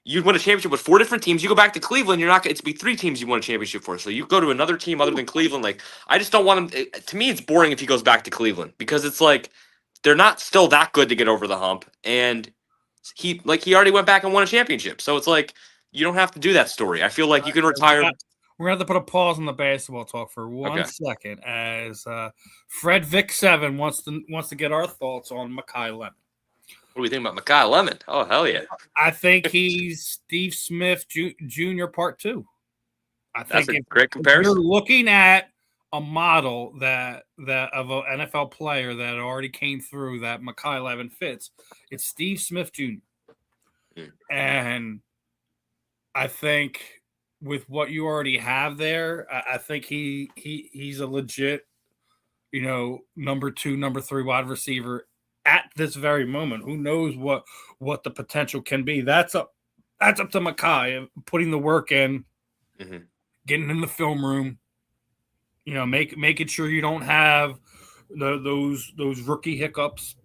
you'd win a championship with 4 different teams. You go back to Cleveland, you're not going to be 3 teams you won a championship for. So you go to another team other than Cleveland. Like, I just don't want him. To me, it's boring if he goes back to Cleveland because it's like they're not still that good to get over the hump. And he already went back and won a championship. So it's like you don't have to do that story. I feel like you can retire. We're going to have to put a pause on the basketball talk for one second as Fred Vic 7 wants to get our thoughts on Makai Lemon. What do we think about Makai Lemon? Oh, hell yeah. I think he's Steve Smith Jr. Part 2. That's a great comparison. You're looking at a model that of an NFL player that already came through that Makai Lemon fits. It's Steve Smith Jr. And I think with what you already have there, I think he's a legit, number 2, number 3 wide receiver at this very moment. Who knows what the potential can be? That's up to Makai, putting the work in, getting in the film room, making sure you don't have those rookie hiccups.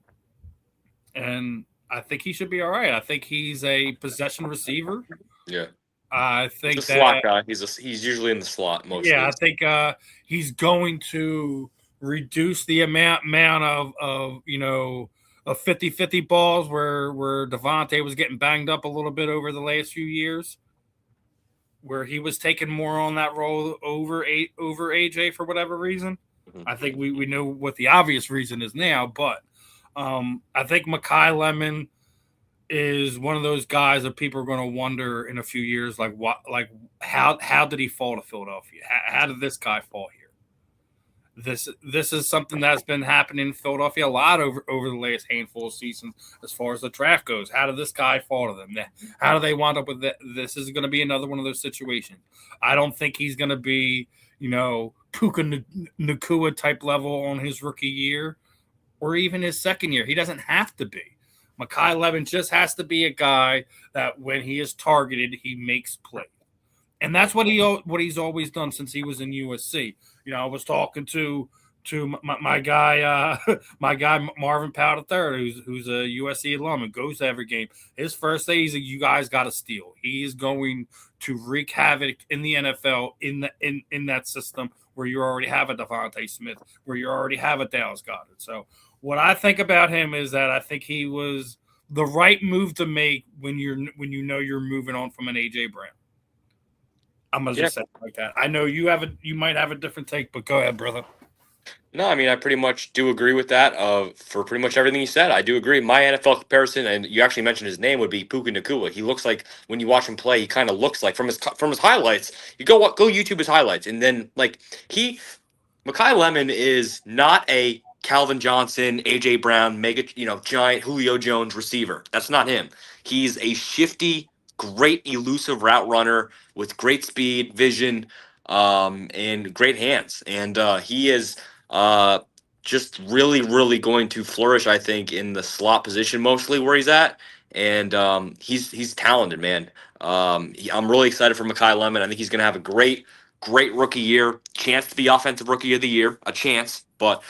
And I think he should be all right. I think he's a possession receiver. Yeah. I think he's a slot guy. He's usually in the slot mostly. Yeah, I think he's going to reduce the amount of 50-50 balls where Devontae was getting banged up a little bit over the last few years, where he was taking more on that role over AJ for whatever reason. I think we know what the obvious reason is now, but I think Makai Lemon is one of those guys that people are going to wonder in a few years, how did he fall to Philadelphia? How did this guy fall here? This is something that's been happening in Philadelphia a lot over the last handful of seasons as far as the draft goes. How did this guy fall to them? How do they wind up with that? This is going to be another one of those situations. I don't think he's going to be, Puka Nacua type level on his rookie year or even his second year. He doesn't have to be. Makai Lemon just has to be a guy that when he is targeted, he makes plays. And that's what he's always done since he was in USC. I was talking to my guy Marvin Powell III, who's a USC alum and goes to every game. His first day, he's like, you guys got to steal. He is going to wreak havoc in the NFL in that system where you already have a Devontae Smith, where you already have a Dallas Goedert. So what I think about him is that I think he was the right move to make when you're moving on from an AJ Brown. I'm gonna just say it like that. I know you might have a different take, but go ahead, brother. No, I mean, I pretty much do agree with that. For pretty much everything you said, I do agree. My NFL comparison, and you actually mentioned his name, would be Puka Nacua. He looks like, when you watch him play, he kind of looks like from his highlights. You go YouTube his highlights, and then Makai Lemon is not a Calvin Johnson, AJ Brown, mega, giant Julio Jones receiver. That's not him. He's a shifty, great elusive route runner with great speed, vision, and great hands. And he is just really, really going to flourish, I think, in the slot position mostly where he's at. And he's talented, man. I'm really excited for Makai Lemon. I think he's going to have a great rookie year, chance to be offensive rookie of the year, a chance. But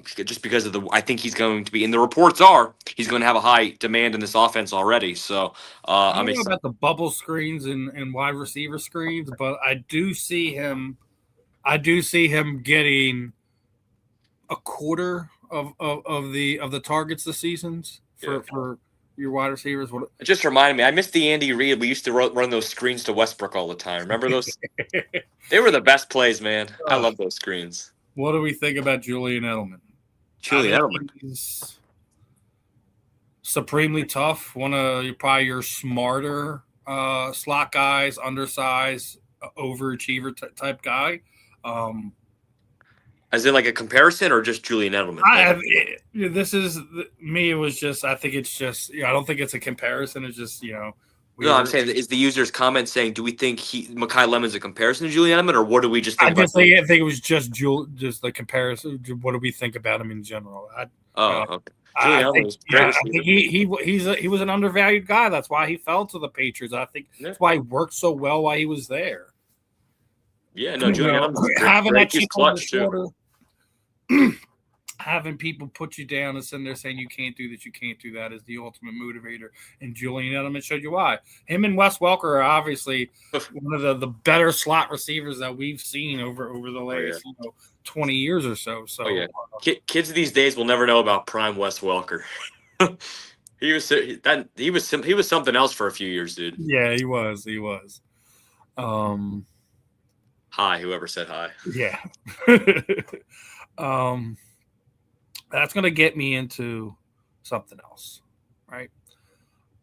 just because of I think he's going to be, and the reports are he's going to have a high demand in this offense already. So I don't know about the bubble screens and wide receiver screens, but I do see him getting a quarter of the targets this seasons for your wide receivers. It just reminded me. I missed the Andy Reid. We used to run those screens to Westbrook all the time. Remember those? They were the best plays, man. I love those screens. What do we think about Julian Edelman? Edelman. He's supremely tough. One of probably your smarter slot guys, undersized, overachiever type guy. As in like a comparison or just Julian Edelman? This is me. It was just, I think it's just, I don't think it's a comparison. It's just, no, I'm saying, is the user's comment saying, do we think Mekhi Lemon's a comparison to Julian Edelman, or what do we just think I think it was just the comparison. What do we think about him in general? Okay. I think he was an undervalued guy. That's why he fell to the Patriots. I think that's why he worked so well while he was there. Yeah, no, Julian Edelman's having that chip on the shoulder. Having people put you down and sitting there saying you can't do this, you can't do that is the ultimate motivator. And Julian Edelman showed you why. Him and Wes Welker are obviously one of the better slot receivers that we've seen over the last 20 years or so. So kids these days will never know about prime Wes Welker. he was something else for a few years, dude. Yeah, he was. Hi, whoever said hi. Yeah. That's going to get me into something else, right?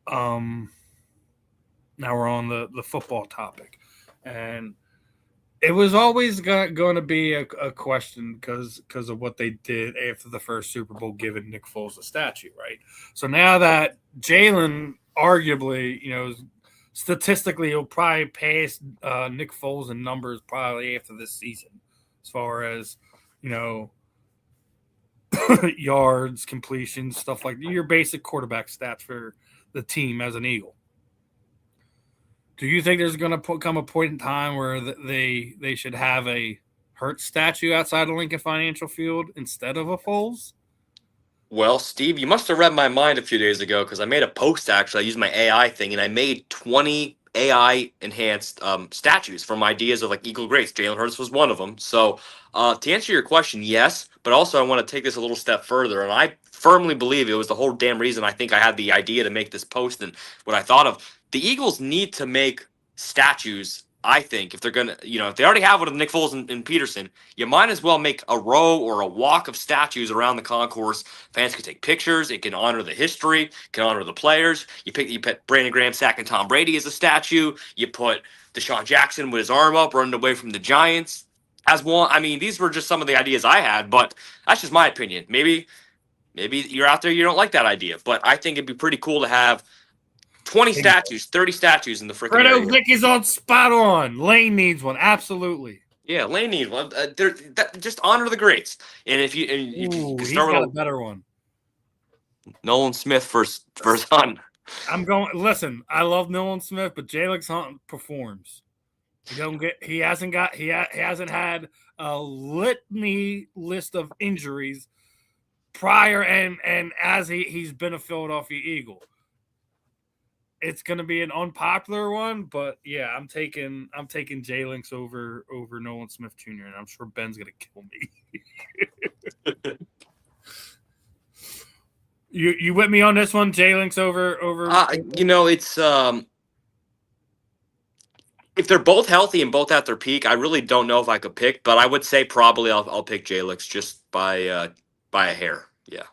Now we're on the football topic, and it was always going to be a question because of what they did after the first Super Bowl, giving Nick Foles a statue, right? So now that Jalen arguably, statistically, he'll probably pass Nick Foles in numbers probably after this season, as far as, yards, completions, stuff like your basic quarterback stats for the team as an Eagle. Do you think there's going to come a point in time where they should have a Hurts statue outside of Lincoln Financial Field instead of a Foles? Well, Steve, you must have read my mind a few days ago because I made a post, actually. I used my AI thing, and I made 20 AI-enhanced statues from ideas of, like, Eagle greats. Jalen Hurts was one of them. So to answer your question, yes, but also I want to take this a little step further, and I firmly believe it was the whole damn reason I think I had the idea to make this post and what I thought of. The Eagles need to make statues, I think, if they're going to, if they already have one of Nick Foles and Peterson, you might as well make a row or a walk of statues around the concourse. Fans can take pictures. It can honor the history, can honor the players. You put Brandon Graham sacking Tom Brady as a statue. You put Deshaun Jackson with his arm up, running away from the Giants as one. I mean, these were just some of the ideas I had, but that's just my opinion. Maybe you're out there, you don't like that idea, but I think it'd be pretty cool to have 20 statues, 30 statues in the freaking area. Vic is on spot on. Lane needs one. Absolutely. Yeah, Lane needs one. Just honor the greats. And if you he's got a better one. Nolan Smith for Hunt. Listen, I love Nolan Smith, but Jalen Hunt performs. He hasn't had a litany list of injuries prior and as he's been a Philadelphia Eagle. It's going to be an unpopular one, but yeah, I'm taking Jalen's over Nolan Smith Jr. and I'm sure Ben's going to kill me. You with me on this one? Jalen's over. It's if they're both healthy and both at their peak, I really don't know if I could pick, but I would say probably I'll pick Jalen's just by a hair. Yeah.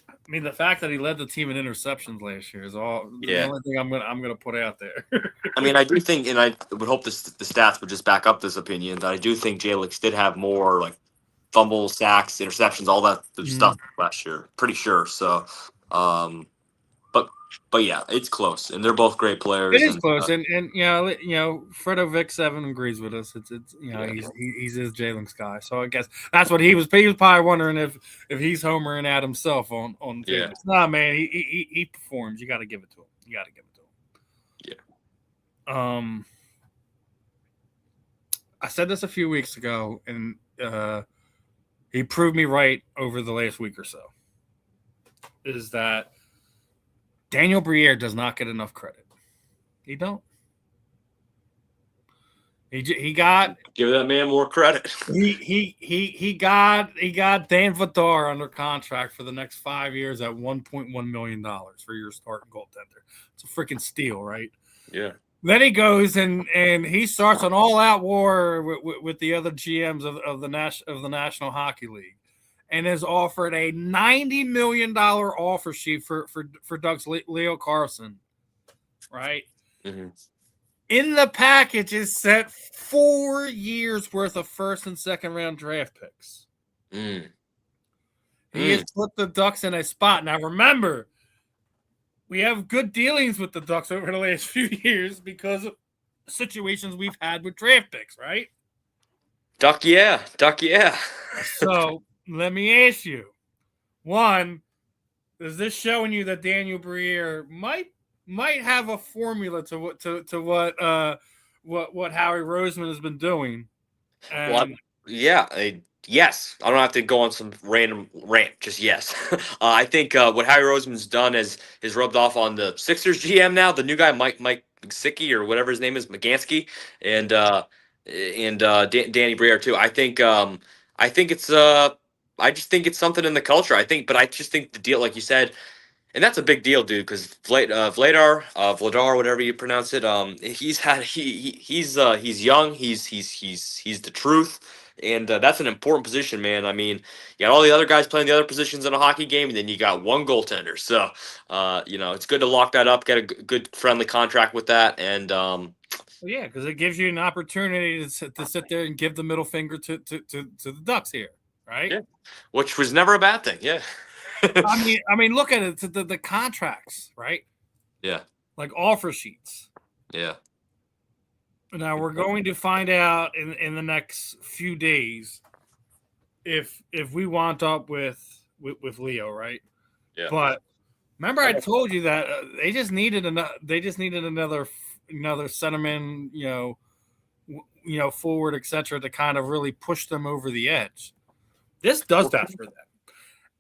I mean, the fact that he led the team in interceptions last year is the only thing I'm gonna put out there. I mean, I do think, and I would hope the stats would just back up this opinion, that I do think Jalen did have more like fumbles, sacks, interceptions, all that stuff last year. Pretty sure. So, but yeah, it's close, and they're both great players. It is close, and Fredo Vic 7 agrees with us. It's he's his Jalen's guy. So I guess that's what he was. He was probably wondering if he's homering at himself on. Yeah. Nah, man, he performs. You got to give it to him. Yeah. I said this a few weeks ago, and he proved me right over the last week or so. Is that Daniel Briere does not get enough credit. He don't. He got give that man more credit. He got Dan Vidar under contract for the next 5 years at $1.1 million for your starting goaltender. It's a freaking steal, right? Yeah. Then he goes and he starts an all-out war with the other GMs of the National Hockey League, and is offered a $90 million offer sheet for Doug's Leo Carlson, right? Mm-hmm. In the package is set 4 years worth of first and second round draft picks. He has put the Ducks in a spot. Now, remember, we have good dealings with the Ducks over the last few years because of situations we've had with draft picks, right? Duck, yeah. So let me ask you, one, is this showing you that Daniel Briere might have a formula to what Howie Roseman has been doing? And yes. I don't have to go on some random rant. Just yes. I think what Howie Roseman's done is rubbed off on the Sixers GM now. The new guy, Mike Gesicki or whatever his name is, Magansky, and Danny Briere too. I think it's I just think it's something in the culture. But I just think the deal, like you said. And that's a big deal, dude, because Vladar, whatever you pronounce it, he's young, he's the truth, and that's an important position, man. I mean, you got all the other guys playing the other positions in a hockey game, and then you got one goaltender. So, it's good to lock that up, get a good friendly contract with that, and yeah, because it gives you an opportunity to sit there and give the middle finger to the Ducks here, right? Yeah, which was never a bad thing. Yeah. I mean, look at it. The contracts, right? Yeah. Like offer sheets. Yeah. Now we're going to find out in the next few days if we wound up with Leo, right? Yeah. But remember, I told you that they just needed another centerman, forward, etc., to kind of really push them over the edge. This does that for them.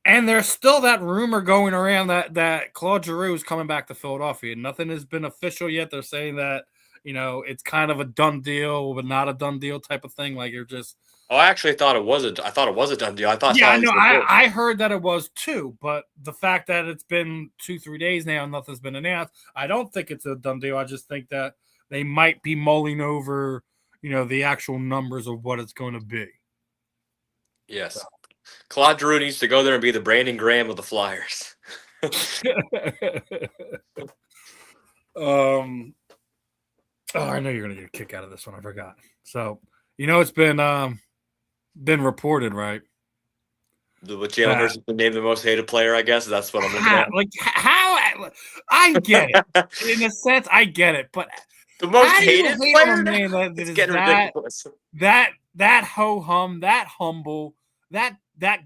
And there's still that rumor going around that Claude Giroux is coming back to Philadelphia. Nothing has been official yet. They're saying that, it's kind of a done deal, but not a done deal type of thing. Like you're just. Oh, I actually thought it was a done deal. I heard that it was too, but the fact that it's been 2-3 days now and nothing's been announced, I don't think it's a done deal. I just think that they might be mulling over, the actual numbers of what it's going to be. Yes. So. Claude Giroux needs to go there and be the Brandon Graham of the Flyers. I know you're going to get a kick out of this one. I forgot. So, it's been reported, right? What Jalen Hurts has been named the most hated player, I guess. That's what I'm looking at. Like, how? I get it. In a sense, I get it. But the most hated player? It's getting ridiculous. That ho-hum, that humble, that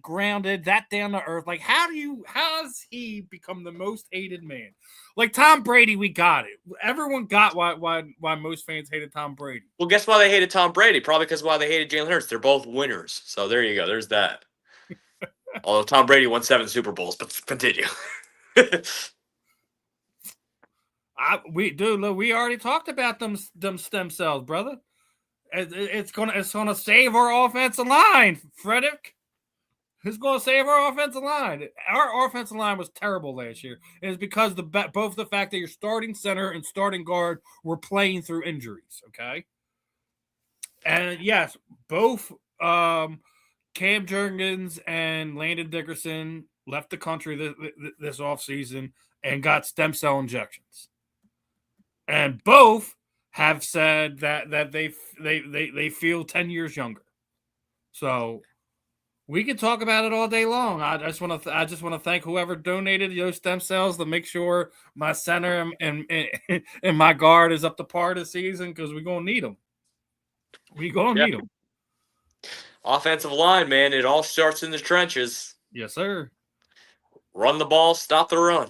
grounded, that down to earth. Like, how has he become the most hated man? Like Tom Brady, we got it. Everyone got why most fans hated Tom Brady. Well, guess why they hated Tom Brady? Probably because why they hated Jalen Hurts. They're both winners. So there you go. There's that. Although Tom Brady won 7 Super Bowls, but continue. We already talked about them stem cells, brother. It's gonna save our offensive line, Frederick. Who's going to save our offensive line? Our offensive line was terrible last year. And it's because both the fact that your starting center and starting guard were playing through injuries, okay? And yes, both Cam Jurgens and Landon Dickerson left the country this offseason and got stem cell injections. And both have said that they feel 10 years younger. So we can talk about it all day long. I just want to thank whoever donated those stem cells to make sure my center and my guard is up to par this season because we're gonna need them. We're gonna need them. Offensive line, man, it all starts in the trenches. Yes, sir. Run the ball, stop the run.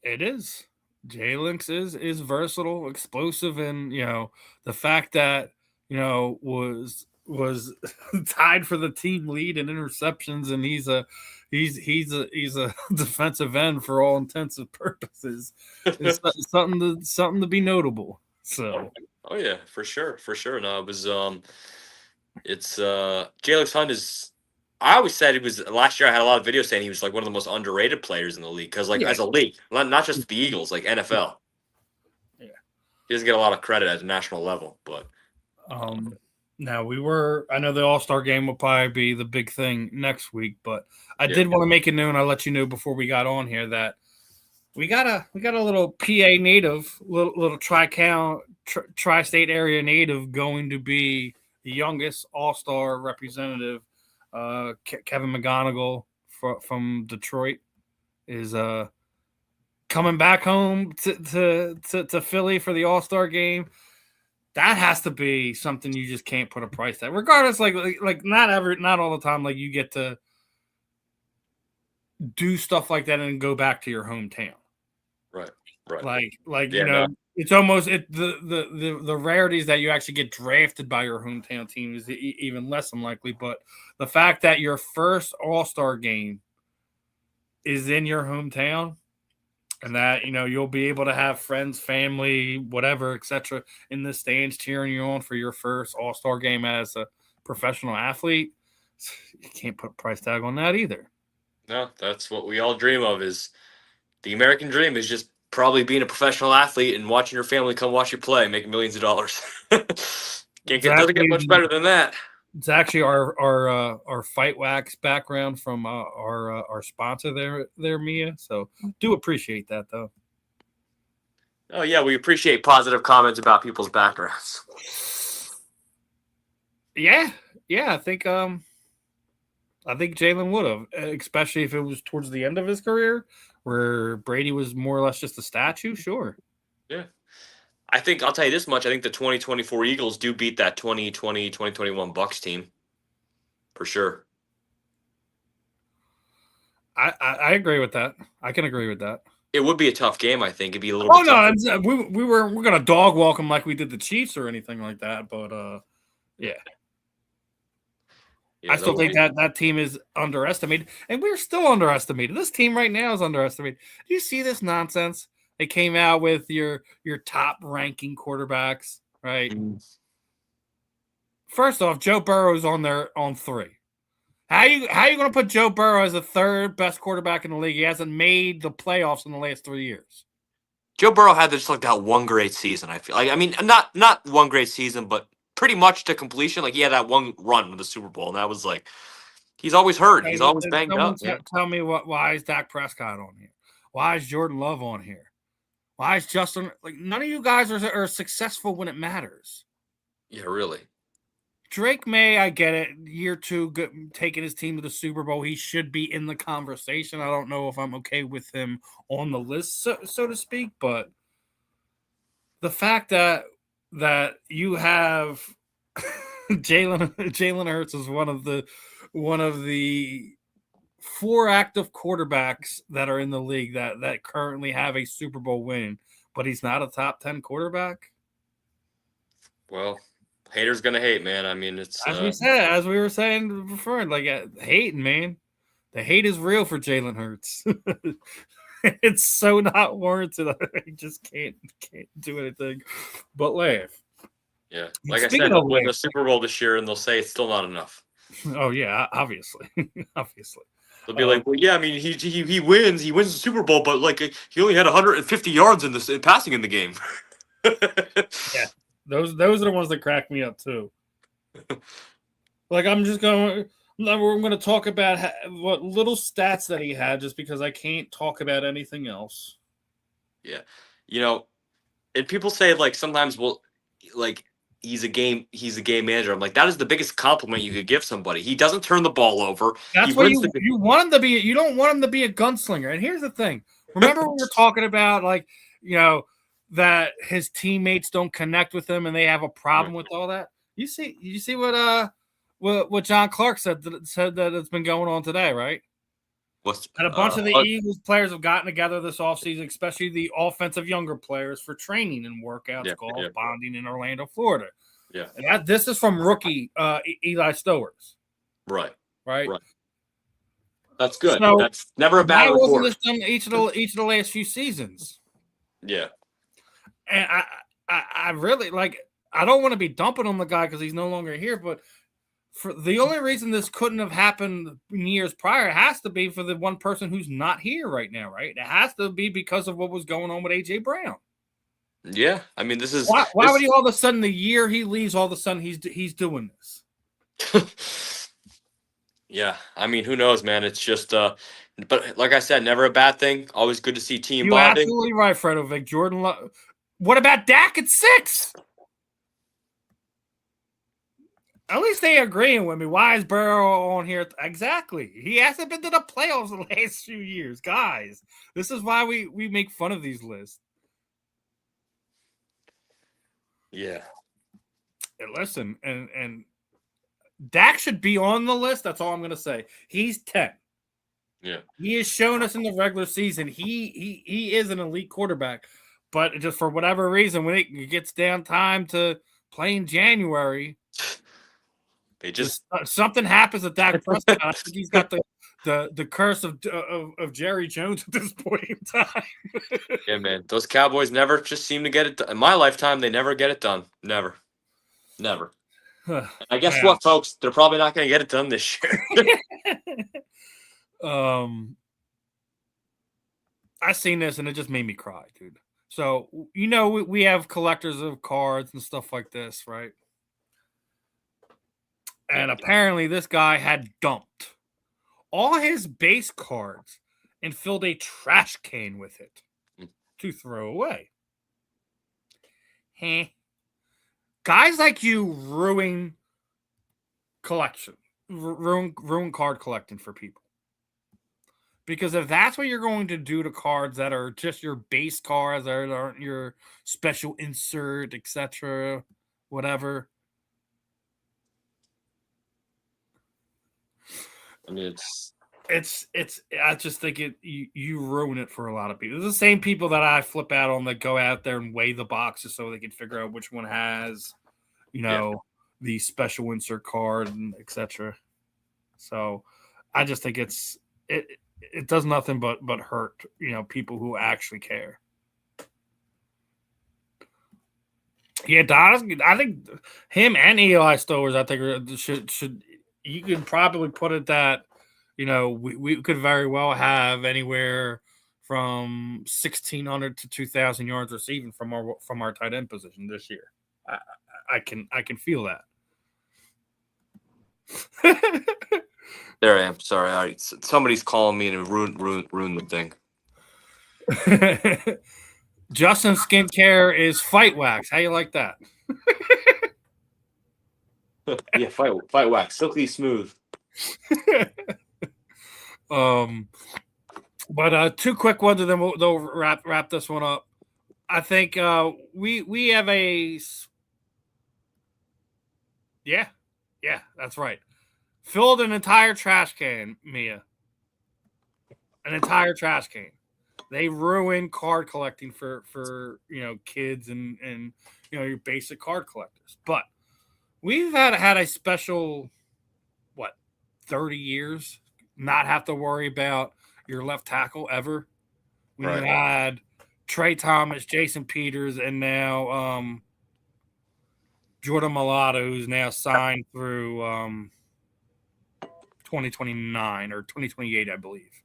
It is. Jalen is versatile, explosive, and the fact that was tied for the team lead in interceptions, and he's a defensive end for all intents and purposes. It's something to be notable. So, oh yeah, for sure. No, it was it's Jalen Hunt is. I always said he was last year. I had a lot of videos saying he was like one of the most underrated players in the league because, as a league, not just the Eagles, like NFL. Yeah, he doesn't get a lot of credit at a national level, but. Now I know the All-Star game will probably be the big thing next week, but I did want to make it known. I'll let you know before we got on here that we got a little PA native, little tri-state area native going to be the youngest All-Star representative. Kevin McGonigal from Detroit is coming back home to Philly for the All-Star game. That has to be something you just can't put a price tag. Regardless, like not all the time, like you get to do stuff like that and go back to your hometown. Right. Like you know, it's almost the rarities that you actually get drafted by your hometown team is even less unlikely. But the fact that your first All-Star game is in your hometown, and that you'll be able to have friends, family, whatever, etc., in the stands cheering you on for your first All-Star game as a professional athlete, you can't put a price tag on that either. No, that's what we all dream of. Is the American dream is just probably being a professional athlete and watching your family come watch you play, make millions of dollars. Doesn't get much better than that. It's actually our Fight Wax background from our sponsor there, Mia. So do appreciate that though. Oh yeah, we appreciate positive comments about people's backgrounds. Yeah, I think Jalen would have, especially if it was towards the end of his career, where Brady was more or less just a statue. Sure. Yeah. I think I'll tell you this much. I think the 2024 Eagles do beat that 2020, 2021 Bucks team for sure. I agree with that. I can agree with that. It would be a tough game. I think it'd be a little. We're gonna dog walk them like we did the Chiefs or anything like that. But yeah. I still think that team is underestimated, and we're still underestimated. This team right now is underestimated. Do you see this nonsense? They came out with your top ranking quarterbacks, right? First off, Joe Burrow's on 3. How you going to put Joe Burrow as the 3rd best quarterback in the league? He hasn't made the playoffs in the last 3 years. Joe Burrow had just like that one great season. I feel like, I mean, not one great season, but pretty much to completion. Like he had that one run with the Super Bowl, and that was like he's always hurt. He's always banged up. Tell me why is Dak Prescott on here? Why is Jordan Love on here? Why is Justin? Like none of you guys are successful when it matters. Yeah, really. Drake May, I get it. Year 2, taking his team to the Super Bowl, he should be in the conversation. I don't know if I'm okay with him on the list, so to speak. But the fact that you have Jalen Hurts is one of the 4 active quarterbacks that are in the league that currently have a Super Bowl win, but he's not a top 10 quarterback. Well, haters gonna hate, man. I mean, it's as we were saying before, like hating, man. The hate is real for Jalen Hurts. It's so not warranted. I just can't do anything but laugh. Yeah, like I said, they'll win the Super Bowl this year, and they'll say it's still not enough. Oh yeah, obviously. They'll be like, well, yeah, I mean, he wins the Super Bowl, but like he only had 150 yards in passing in the game. Yeah, those are the ones that crack me up too. Like I'm going to talk about what little stats that he had, just because I can't talk about anything else. Yeah, and people say like sometimes he's a game manager. I'm like, that is the biggest compliment you could give somebody. He doesn't turn the ball over. That's what you want him to be. You don't want him to be a gunslinger. And here's the thing. Remember when we were talking about that his teammates don't connect with him and they have a problem with all that? You see what John Clark said that it's been going on today, right? And a bunch of the Eagles players have gotten together this offseason, especially the offensive younger players, for training and workouts, golf, bonding in Orlando, Florida. Yeah. And this is from rookie Eli Stowers. Right. That's good. So, that's never a bad report. Why wasn't this done each of the last few seasons? Yeah. And I really I don't want to be dumping on the guy because he's no longer here, but for the only reason this couldn't have happened in years prior, it has to be for the one person who's not here right now, right? It has to be because of what was going on with AJ Brown. Yeah, I mean, this is why would he all of a sudden, the year he leaves, all of a sudden he's doing this? Yeah, I mean, who knows, man? It's just But like I said, never a bad thing. Always good to see team You're bonding. Absolutely right, Fredovic. Jordan Love. What about Dak at 6? At least they agreeing with me. Why is Burrow on here? Exactly. He hasn't been to the playoffs the last few years. Guys, this is why we make fun of these lists. Yeah. And listen, and Dak should be on the list. That's all I'm going to say. He's 10. Yeah. He has shown us in the regular season he is an elite quarterback. But just for whatever reason, when it gets down time to play in January, they just something happens at Dak Prescott. I think he's got the curse of Jerry Jones at this point in time. Yeah, man. Those Cowboys never just seem to get it done. In my lifetime, they never get it done. Never. I guess what, folks? They're probably not going to get it done this year. I seen this and it just made me cry, dude. So, we have collectors of cards and stuff like this, right? And apparently this guy had dumped all his base cards and filled a trash can with it to throw away. Guys like you ruin collection, ruin card collecting for people. Because if that's what you're going to do to cards that are just your base cards, that aren't your special insert, etc., whatever. I mean, it's. I just think you ruin it for a lot of people. It's the same people that I flip out on that go out there and weigh the boxes so they can figure out which one has, the special insert card and etc. So, I just think it does nothing but hurt, people who actually care. Yeah, I think him and Eli Stowers, I think should you could probably put it that, we could very well have anywhere from 1,600 to 2,000 yards receiving from our tight end position this year. I can feel that. There I am. Sorry, somebody's calling me and ruined the thing. Justin skincare is fight wax. How you like that? Yeah, fight wax, silky smooth. But two quick ones, and then we'll wrap this one up. I think we have a yeah, that's right. Filled an entire trash can, Mia. An entire trash can. They ruin card collecting for kids and your basic card collectors. But we've had a special 30 years not have to worry about your left tackle ever. We had Trey Thomas, Jason Peters, and now Jordan Mailata, who's now signed through 2029 or 2028, I believe.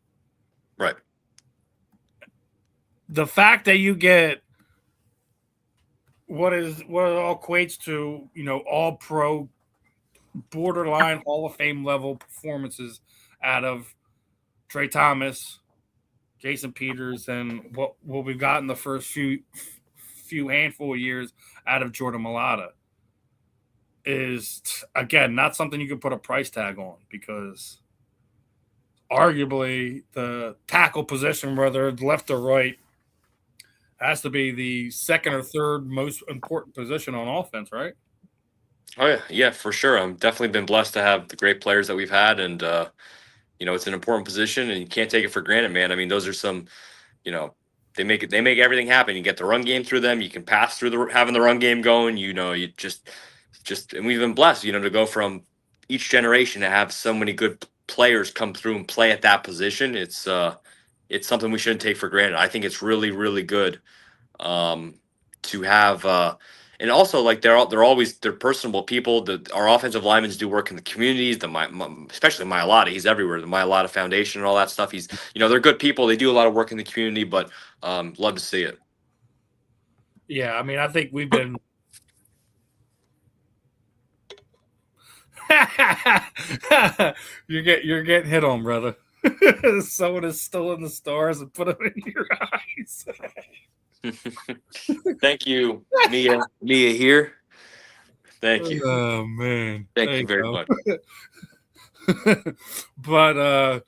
Right. The fact that you get what it all equates to, all pro, borderline Hall of Fame level performances out of Trey Thomas, Jason Peters, and what we've got in the first few handful of years out of Jordan Mailata is, again, not something you can put a price tag on, because arguably the tackle position, whether it's left or right, has to be the second or third most important position on offense, right? Oh yeah, for sure. I'm definitely been blessed to have the great players that we've had, and it's an important position, and you can't take it for granted, man. I mean, those are some, they make everything happen. You get the run game through them. You can pass through having the run game going. You just, and we've been blessed, to go from each generation to have so many good players come through and play at that position. It's something we shouldn't take for granted. I think it's really, really good to have. And also, like, they're personable people. Our offensive linemen do work in the communities. Especially Mailata, he's everywhere. The Mailata Foundation and all that stuff. He's, they're good people. They do a lot of work in the community, but love to see it. Yeah, I mean, I think we've been. You're getting hit on, brother. Someone is still in the stars and put them in your eyes. Thank you, Mia here. Thank you. Oh man. Thank you very much. But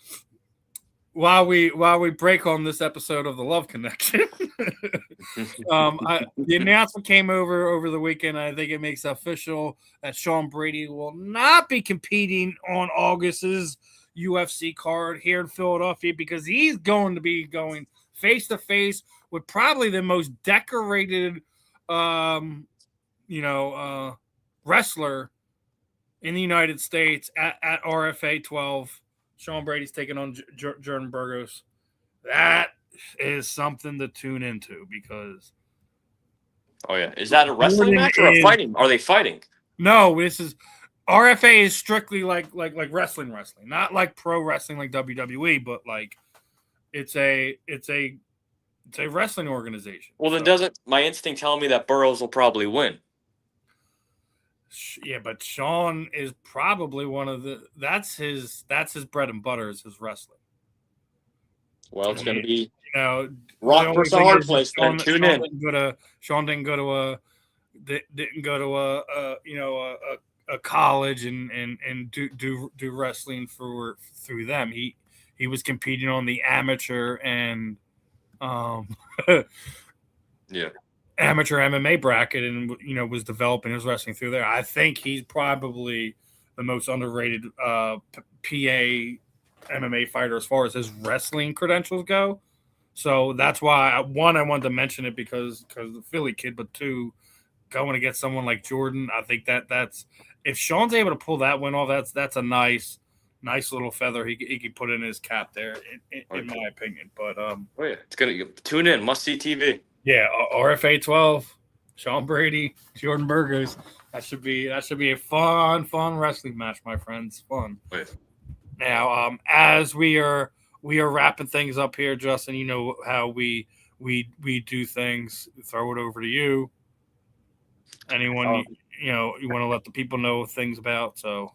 while we break on this episode of the Love Connection, the announcement came over the weekend. I think it makes official that Sean Brady will not be competing on August's UFC card here in Philadelphia because he's going to be going face to face with probably the most decorated, wrestler in the United States at RFA 12. Sean Brady's taking on Jordan Burgos. That is something to tune into because. Oh yeah, is that a wrestling match or a fighting? Are they fighting? No, this is RFA is strictly like wrestling, not like pro wrestling like WWE, but like it's a wrestling organization. Well, then doesn't my instinct tell me that Burroughs will probably win? Yeah, but Sean is probably one of that's his bread and butter is his wrestling. Well, it's going to be rock versus a hard place. Sean Tune in. Sean didn't go to a college and do wrestling through them. He was competing on the amateur and amateur MMA bracket and was developing his wrestling through there. I think he's probably the most underrated PA MMA fighter as far as his wrestling credentials go. So that's why I wanted to mention it because the Philly kid, but two, going to get someone like Jordan, I think that's if Sean's able to pull that win off, that's a nice little feather he can put in his cap there, in my opinion. But it's gonna tune in, must see TV. Yeah, RFA 12, Sean Brady, Jordan Burgos. That should be a fun wrestling match, my friends. Fun. Wait. Now, as we are wrapping things up here, Justin, you know how we do things. Throw it over to you. Anyone you want to let the people know things about? So,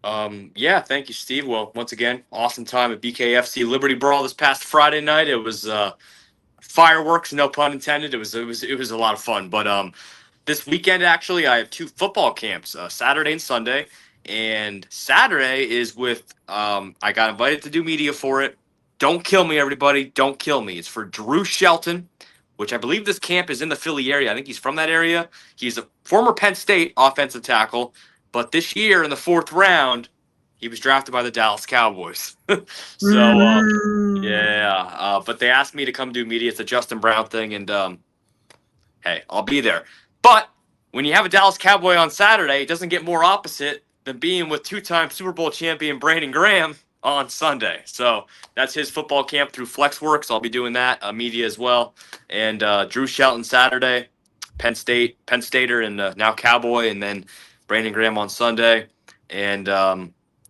thank you, Steve. Well, once again, awesome time at BKFC Liberty Brawl this past Friday night. It was fireworks, no pun intended. It was a lot of fun. But this weekend, actually, I have two football camps, Saturday and Sunday. And Saturday is with I got invited to do media for it. Don't kill me, everybody. Don't kill me. It's for Drew Shelton, which I believe this camp is in the Philly area. I think he's from that area. He's a former Penn State offensive tackle. But this year in the 4th round, he was drafted by the Dallas Cowboys. But they asked me to come do media. It's a Justin Brown thing, and hey, I'll be there. But when you have a Dallas Cowboy on Saturday, it doesn't get more opposite than being with 2-time Super Bowl champion Brandon Graham on Sunday. So that's his football camp through FlexWorks. I'll be doing that, media as well. And Drew Shelton Saturday, Penn Stater, and now Cowboy, and then Brandon Graham on Sunday. And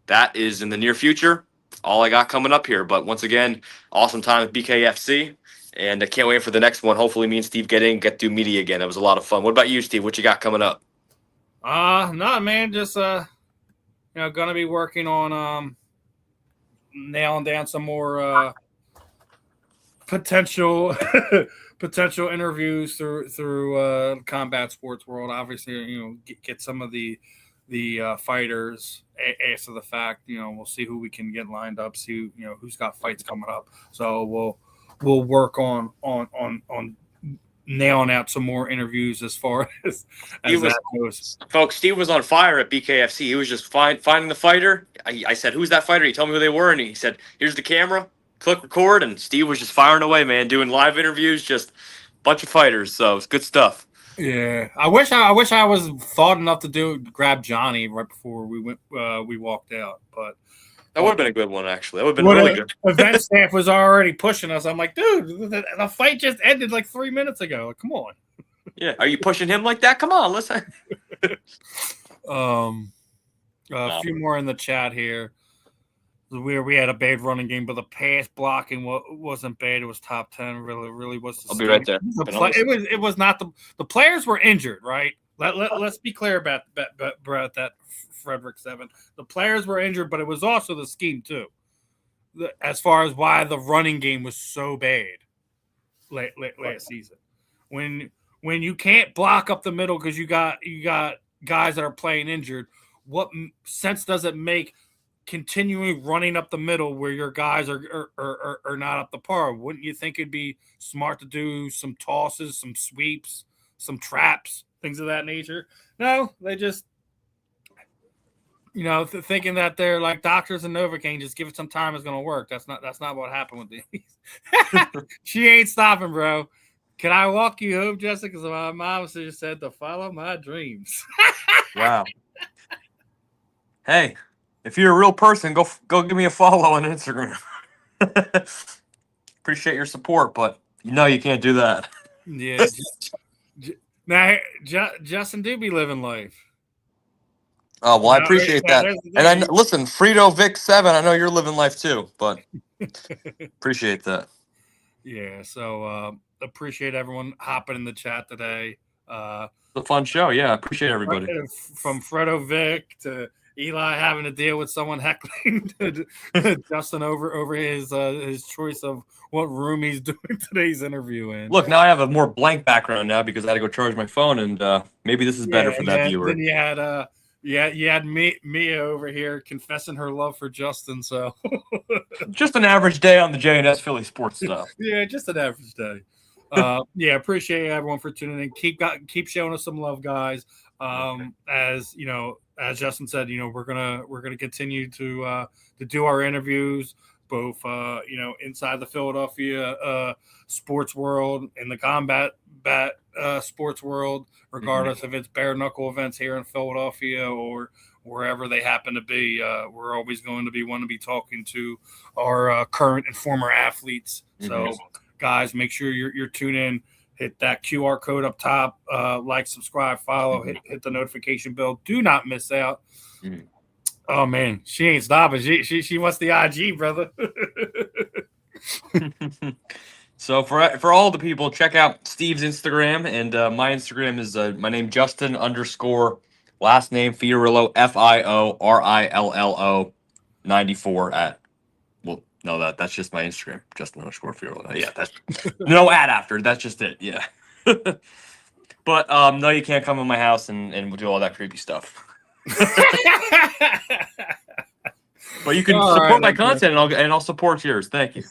that is in the near future. All I got coming up here. But once again, awesome time at BKFC. And I can't wait for the next one. Hopefully me and Steve get to do media again. It was a lot of fun. What about you, Steve? What you got coming up? No, man, just gonna be working on nailing down some more potential interviews through combat sports world. Obviously, get some of the fighters after the fact. We'll see who we can get lined up. See who's got fights coming up. So we'll work on nailing out some more interviews as far as that goes. Folks, Steve was on fire at BKFC. He was just finding the fighter. I said, "Who's that fighter?" He told me who they were, and he said, "Here's the camera. Click record." And Steve was just firing away, man, doing live interviews, just a bunch of fighters. So it's good stuff. Yeah, I wish I was thought enough to grab Johnny right before we walked out, but. That would have been a good one, actually. That would have been really good. Event staff was already pushing us. I'm like, dude, the fight just ended like 3 minutes ago. Like, come on. Yeah, are you pushing him like that? Come on, listen. A few more in the chat here. We had a bad running game, but the pass blocking wasn't bad. It was top 10. Really was. I'll be right there. It was not the players were injured, right? Let's be clear about that. Frederick 7. The players were injured, but it was also the scheme too. as far as why the running game was so bad last season. When you can't block up the middle because you got guys that are playing injured, what sense does it make continuing running up the middle where your guys are not up to par? Wouldn't you think it'd be smart to do some tosses, some sweeps, some traps, things of that nature? No, they just thinking that they're like doctors and Novocaine, just give it some time, it's gonna work. That's not what happened with these. She ain't stopping, bro. Can I walk you home, Jessica? Because my mom just said to follow my dreams. Wow. Hey, if you're a real person, go give me a follow on Instagram. Appreciate your support, but you can't do that. Yeah. Now, Justin do be living life. Oh, well, I appreciate that. And listen, Frito Vic 7, I know you're living life too, but appreciate that. Yeah, so appreciate everyone hopping in the chat today. It's a fun show. Yeah, appreciate everybody. From Fredo Vic to Eli having to deal with someone heckling Justin over his choice of what room he's doing today's interview in. Look, now I have a more blank background now because I had to go charge my phone, and maybe this is better for that viewer. Then you had Mia over here confessing her love for Justin. So just an average day on the J&S Philly sports stuff. Yeah, just an average day. Appreciate everyone for tuning in. Keep showing us some love, guys. As you know, as Justin said, we're gonna continue to do our interviews, both inside the Philadelphia sports world and the combat sports world, regardless if it's bare knuckle events here in Philadelphia or wherever they happen to be. We're always going to be talking to our current and former athletes. So, guys, make sure you're tuned in. Hit that QR code up top. Like, subscribe, follow. Hit the notification bell. Do not miss out. Oh man, she ain't stopping. She wants the IG, brother. So for all the people, check out Steve's Instagram, and my Instagram is my name Justin _ last name Fiorrillo FIORILLO 94 at. Well, no, that's just my Instagram, Justin _ Fiorrillo. Yeah, that's no ad after. That's just it. Yeah. But no, you can't come in my house and we'll do all that creepy stuff. But you can support my content, and I'll support yours. Thank you.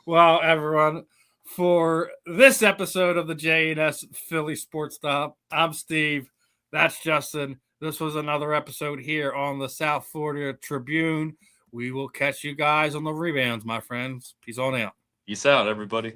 Well, everyone, for this episode of the J&S Philly Sports Stop, I'm Steve. That's Justin. This was another episode here on the South Florida Tribune. We will catch you guys on the rebounds, my friends. Peace on out. Peace out, everybody.